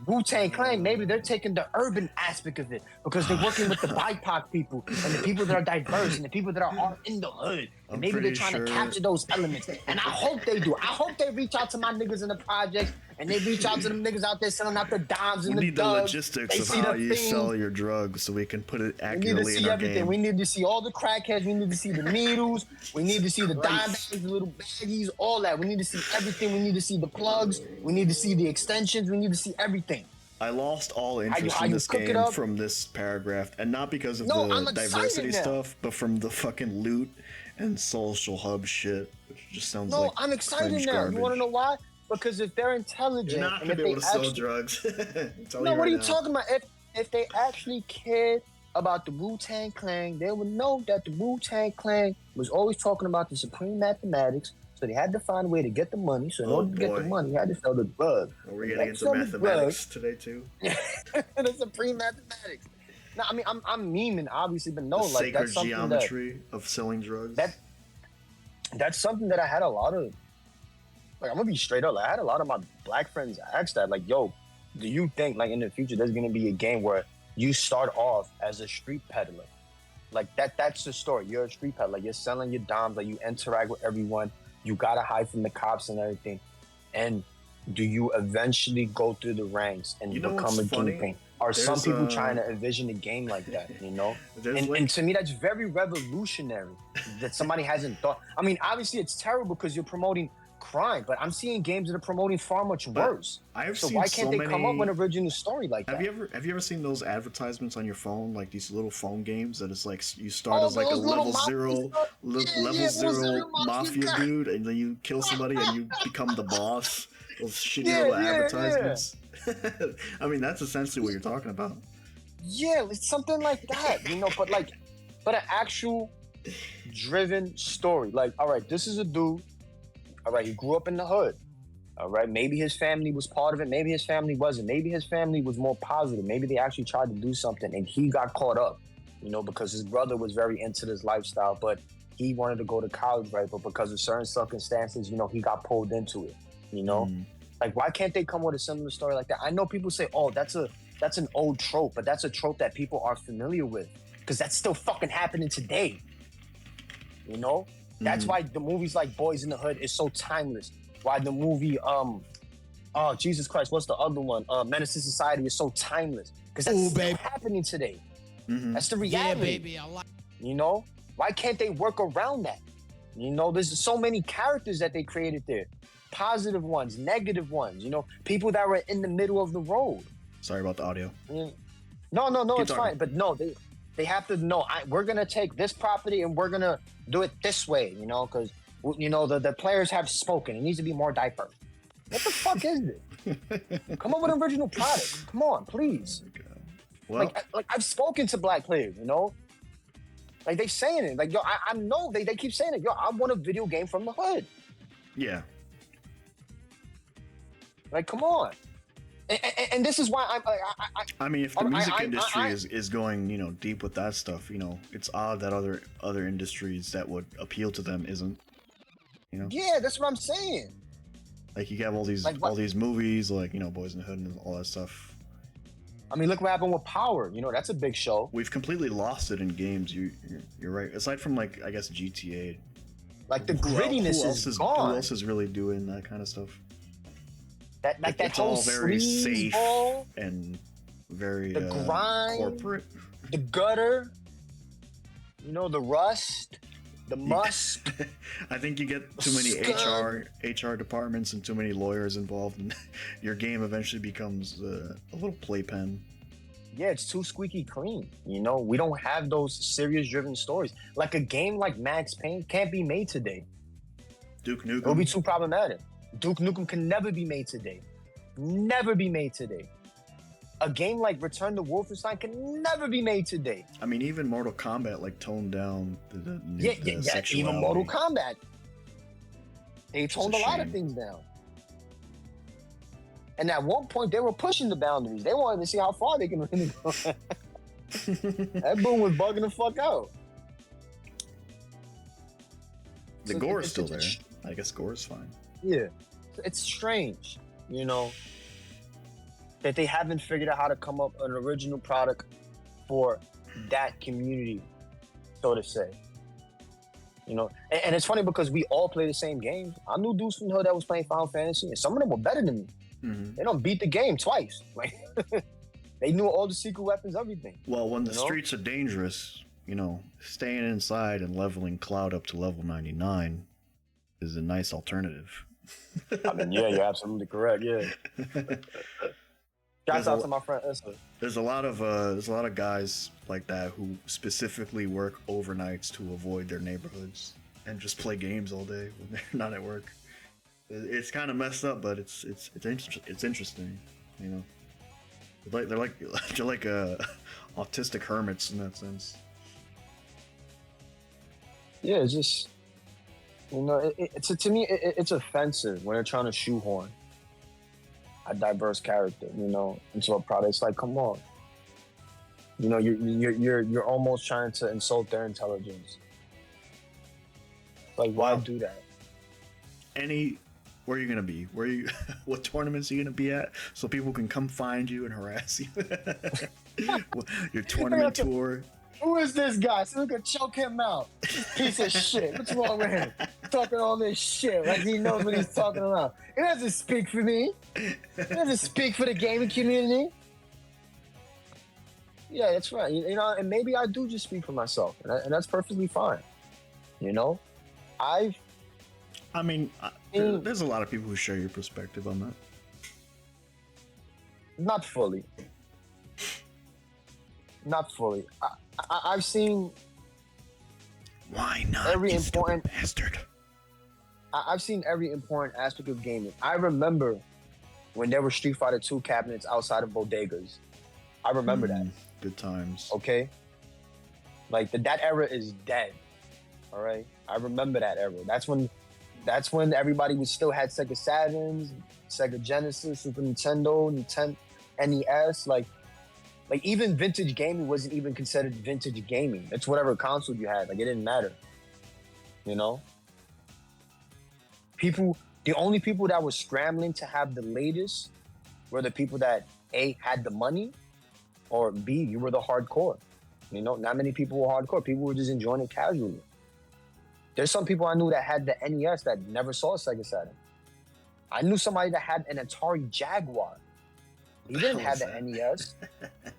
Wu-Tang Clan, maybe they're taking the urban aspect of it because they're working with the BIPOC people and the people that are diverse and the people that are in the hood. And maybe they're trying to capture those elements. And I hope they do. I hope they reach out to my niggas in the projects and they reach out to them niggas out there selling out the dimes and the We need the logistics of how you sell your drugs so we can put it accurately in our game. We need to see all the crackheads. We need to see the needles. We need to see the dime bags, the little baggies, all that. We need to see everything. We need to see the plugs. We need to see the extensions. We need to see everything. I lost all interest in this game from this paragraph, and not because of the diversity stuff, but from the fucking loot and social hub shit, which just sounds like I'm excited now. Garbage. You want to know why? because if they're intelligent, you're not gonna be able to sell drugs. No, what are you talking about? If they actually cared about the Wu-Tang Clan, they would know that the Wu-Tang Clan was always talking about the supreme mathematics. So they had to find a way to get the money. So in order to get the money, you had to sell the drug. Well, we're getting into mathematics today too. The supreme mathematics. No, I mean I'm memeing obviously, but no, the like that's something geometry of selling drugs. That's something that I had a lot of. Like I'm gonna be straight up. Like, I had a lot of my black friends ask that. Like, yo, do you think like in the future there's gonna be a game where you start off as a street peddler? Like that's the story. You're a street peddler. You're selling your dimes. Like you interact with everyone. You gotta hide from the cops and everything. And do you eventually go through the ranks and become a kingpin? Are some people trying to envision a game like that, you know? And to me, that's very revolutionary that somebody hasn't thought. I mean, obviously it's terrible because you're promoting crime, but I'm seeing games that are promoting far much worse. So why can't they come up with an original story like that? Have you ever seen those advertisements on your phone, like these little phone games that it's like you start as like a level zero mafia dude, and then you kill somebody and you become the boss? Those shitty little advertisements. I mean, that's essentially what you're talking about. Yeah, it's something like that, you know. But an actual driven story. Like, all right, this is a dude. All right, he grew up in the hood. All right, maybe his family was part of it. Maybe his family wasn't. Maybe his family was more positive. Maybe they actually tried to do something and he got caught up, you know, because his brother was very into this lifestyle, but he wanted to go to college, right? But because of certain circumstances, you know, he got pulled into it, you know? Like, why can't they come with a similar story like that? I know people say, oh, that's an old trope, but that's a trope that people are familiar with because that's still fucking happening today, you know? That's why the movies like Boys in the Hood is so timeless. Why the movie, oh, Jesus Christ, what's the other one? Menace to Society is so timeless. Because that's still happening today. That's the reality. Yeah, baby, I like. You know? Why can't they work around that? You know, there's so many characters that they created there. Positive ones, negative ones, you know? People that were in the middle of the road. Sorry about the audio. No, it's fine. But no, they have to know, we're going to take this property and we're going to do it this way, you know, because, you know, the players have spoken. It needs to be more diverse. What the fuck is this? Come up with an original product. Come on, please. Well, like I've spoken to black players, you know? Like, they saying it. Like, yo, I know they keep saying it. Yo, I want a video game from the hood. Yeah. Like, come on. And this is why I mean, if the music industry is going, you know, deep with that stuff, you know, it's odd that other industries that would appeal to them isn't, you know. Yeah, that's what I'm saying. Like, you have all these movies, like, you know, Boys in the Hood and all that stuff. I mean, look what happened with Power. You know, that's a big show. We've completely lost it in games. You're right. Aside from, like, I guess GTA. Like, the grittiness is gone. Who else is really doing that kind of stuff? That it's whole all very safe ball, and very the grind, corporate, the gutter, you know, the rust, the musk. I think you get too many HR departments and too many lawyers involved, and your game eventually becomes a little playpen. Yeah, it's too squeaky clean. You know, we don't have those serious driven stories. Like a game like Max Payne can't be made today. Duke Nukem. It'll be too problematic. Duke Nukem can never be made today. Never be made today. A game like Return to Wolfenstein can never be made today. I mean, even Mortal Kombat like toned down the sexuality. Even Mortal Kombat. They toned a lot of things down. And at one point, they were pushing the boundaries. They wanted to see how far they can really go. That boom was bugging the fuck out. The gore is still there. I guess gore is fine. Yeah, it's strange, you know, that they haven't figured out how to come up with an original product for that community, so to say. You know, and it's funny because we all play the same games. I knew dudes from the hood that was playing Final Fantasy, and some of them were better than me. They don't beat the game twice. Like, they knew all the secret weapons, everything. Well, when the streets are dangerous, you know, staying inside and leveling Cloud up to level 99 is a nice alternative. I mean, yeah, you're absolutely correct. Yeah. Shouts out to my friend Esther. There's a lot of guys like that who specifically work overnights to avoid their neighborhoods and just play games all day when they're not at work. It's kind of messed up, but it's interesting, you know. They're like autistic hermits in that sense. Yeah, it's just, you know, to me it's offensive when they're trying to shoehorn a diverse character, you know, into a product. It's like, come on, you know, you're almost trying to insult their intelligence. Like, why do that? Where are you gonna be? What tournaments are you gonna be at? So people can come find you and harass you. Your tournament tour. Who is this guy? So we can choke him out. Piece of shit. What's wrong with him? Talking all this shit like he knows what he's talking about. He doesn't speak for me. He doesn't speak for the gaming community. Yeah, that's right. You know, and maybe I do just speak for myself, and that's perfectly fine. You know, there's a lot of people who share your perspective on that. Not fully. Not fully. I've seen. Why not? Every important bastard. I've seen every important aspect of gaming. I remember when there were Street Fighter 2 cabinets outside of bodegas. I remember that. Good times. Okay. Like that era is dead. All right. I remember that era. That's when everybody still had Sega Saturns, Sega Genesis, Super Nintendo, NES. Like even vintage gaming wasn't even considered vintage gaming. It's whatever console you had. Like it didn't matter. You know? The only people that were scrambling to have the latest were the people that A, had the money, or B, you were the hardcore. You know, not many people were hardcore. People were just enjoying it casually. There's some people I knew that had the NES that never saw a Sega Saturn. I knew somebody that had an Atari Jaguar. He didn't have the NES.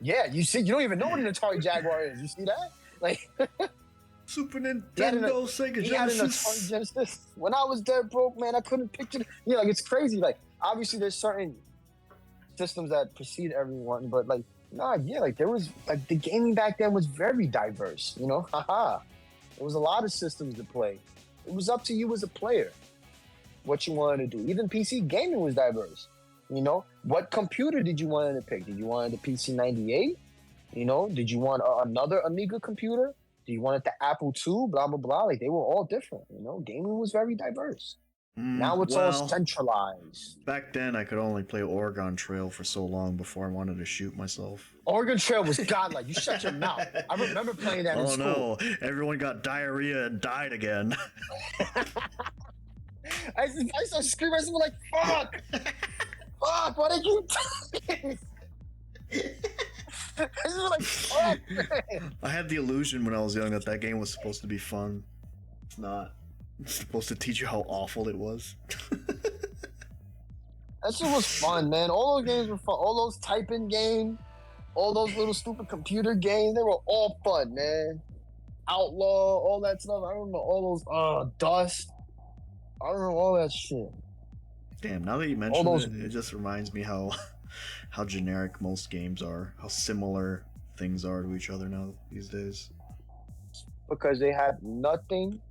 Yeah, you see, you don't even know what an Atari Jaguar is. You see that? Like Super Nintendo, Sega Genesis. He had an Atari Genesis. When I was dead broke, man, I couldn't picture it. You know, like it's crazy. Like obviously there's certain systems that precede everyone, but like, nah, yeah, like there was like the gaming back then was very diverse, you know? There was a lot of systems to play. It was up to you as a player what you wanted to do. Even PC gaming was diverse. You know, what computer did you want to pick? Did you want the PC 98? You know, did you want another Amiga computer? Do you want the Apple II? Blah, blah, blah. Like they were all different. You know, gaming was very diverse. Now it's all centralized. Back then, I could only play Oregon Trail for so long before I wanted to shoot myself. Oregon Trail was godlike. You shut your mouth. I remember playing that in school. Oh no, everyone got diarrhea and died again. I started screaming at someone like, fuck! Fuck, why did you talking? I was like, fuck, man. I had the illusion when I was young that game was supposed to be fun. It's not. It's supposed to teach you how awful it was. That shit was fun, man. All those games were fun. All those typing games, all those little stupid computer games, they were all fun, man. Outlaw, all that stuff. I remember all those, Dust. I remember all that shit. Damn, now that you mention it, it just reminds me how generic most games are, how similar things are to each other now these days. Because they have nothing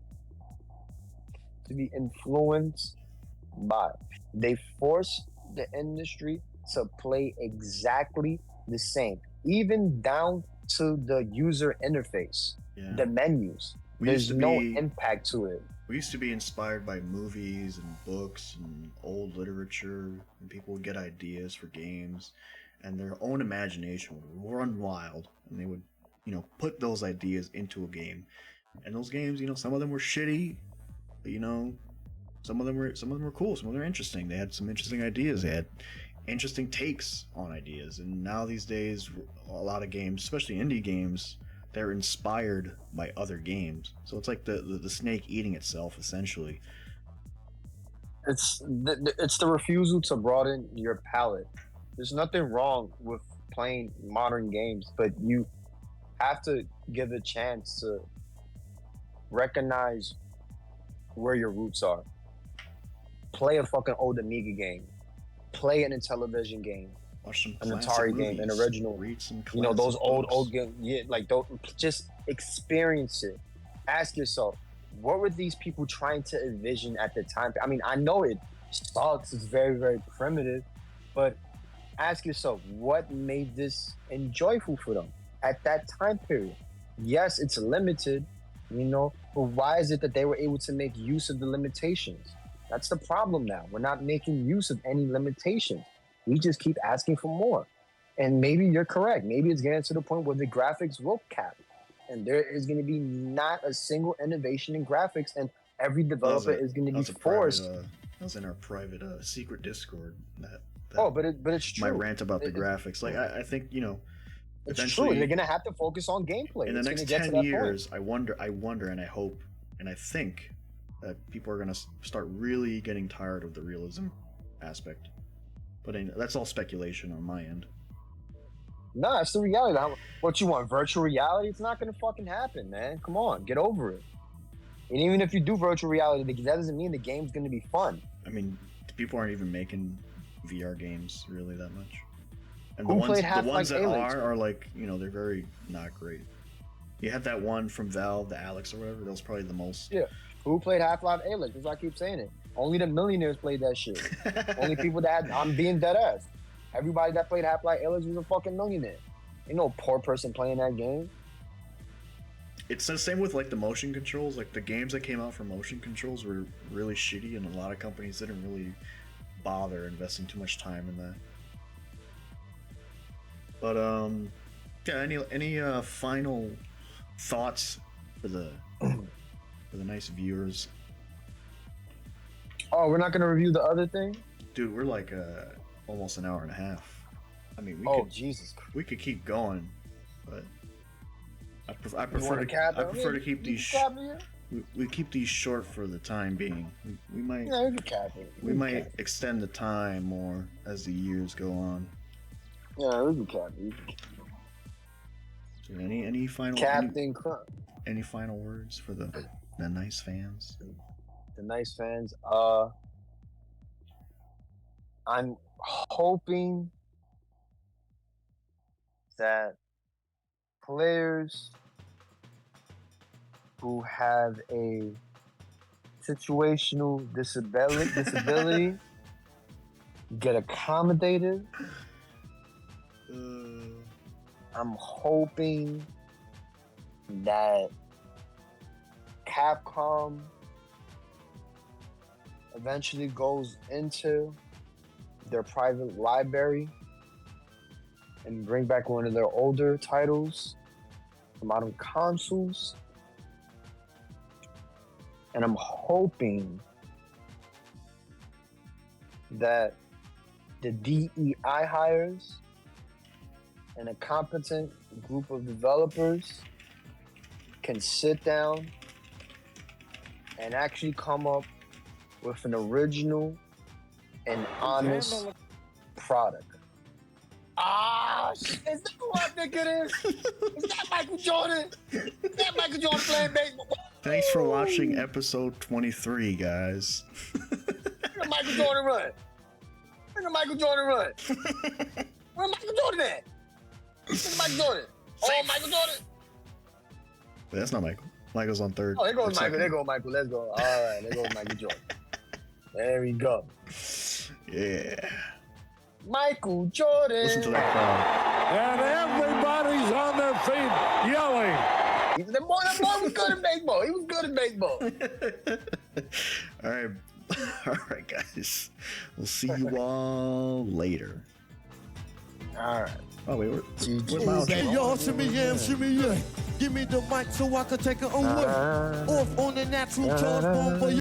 to be influenced by. They force the industry to play exactly the same, even down to the user interface, the menus. There's no impact to it. We used to be inspired by movies and books and old literature, and people would get ideas for games, and their own imagination would run wild, and they would, you know, put those ideas into a game. And those games, you know, some of them were shitty, but, you know, some of them were cool, some of them were interesting. They had some interesting ideas. They had interesting takes on ideas. And now these days, a lot of games, especially indie games, they're inspired by other games. So it's like the snake eating itself, essentially. It's the refusal to broaden your palette. There's nothing wrong with playing modern games, but you have to give a chance to recognize where your roots are. Play a fucking old Amiga game. Play an Intellivision game. Watch some an Atari movies. game, an original. Read some you know, those books. old games. Yeah, like just experience it. Ask yourself, what were these people trying to envision at the time? I mean, I know it. sucks. It's very, very primitive. But ask yourself, what made this enjoyable for them at that time period? Yes, it's limited, you know, but why is it that they were able to make use of the limitations? That's the problem now. We're not making use of any limitations. We just keep asking for more. And maybe you're correct. Maybe it's getting to the point where the graphics will cap. And there is going to be not a single innovation in graphics, and every developer is going to be forced. That was in our private secret Discord. But it's true. My rant about the graphics. Like, I think, you know, it's true. They're going to have to focus on gameplay. In the next 10 years, I wonder, and I hope, and I think that people are going to start really getting tired of the realism aspect. But that's all speculation on my end. No, it's the reality. What you want, virtual reality? It's not going to fucking happen, man. Come on, get over it. And even if you do virtual reality, that doesn't mean the game's going to be fun. I mean, people aren't even making VR games really that much. And the ones that are like, you know, they're very not great. You had that one from Valve, the Alex or whatever. That was probably the most. Yeah. Who played Half-Life Alyx? That's why I keep saying it. Only the millionaires played that shit. Only people that had, I'm being dead ass. Everybody that played Half-Life Alyx was a fucking millionaire. Ain't no poor person playing that game. It's the same with like the motion controls. Like the games that came out for motion controls were really shitty, and a lot of companies didn't really bother investing too much time in that. But yeah. Any final thoughts for the nice viewers? Oh, we're not gonna review the other thing, dude. We're like almost an hour and a half. I mean, Jesus, we could keep going, but I prefer to keep these. We keep these short for the time being. We might. Yeah, we can cap it. We might extend the time more as the years go on. Yeah, we can cap it. So any final Captain Crunch. Any final words for the nice fans? The nice fans. I'm hoping that players who have a situational disability get accommodated. I'm hoping that Capcom eventually goes into their private library and bring back one of their older titles from modern consoles. And I'm hoping that the DEI hires and a competent group of developers can sit down and actually come up with an original and honest product. Is that who I think it is? Is that Michael Jordan? Is that Michael Jordan playing baseball? Thanks for watching episode 23, guys. Where Michael Jordan run? Where Michael Jordan run? Where Michael Jordan at? Where's Michael Jordan? Oh, Michael Jordan. But that's not Michael. Michael's on third. Oh, there goes Michael. There goes Michael. Let's go. All right, there goes Michael Jordan. There we go. Yeah. Michael Jordan. Listen to that crowd. And everybody's on their feet yelling. That boy was good at baseball. He was good at baseball. All right, guys. We'll see you all later. All right. Oh wait, we're Miles. Y'all, shimmy yeah. Give me the mic so I can take it away. Off on the natural charge bomb for you.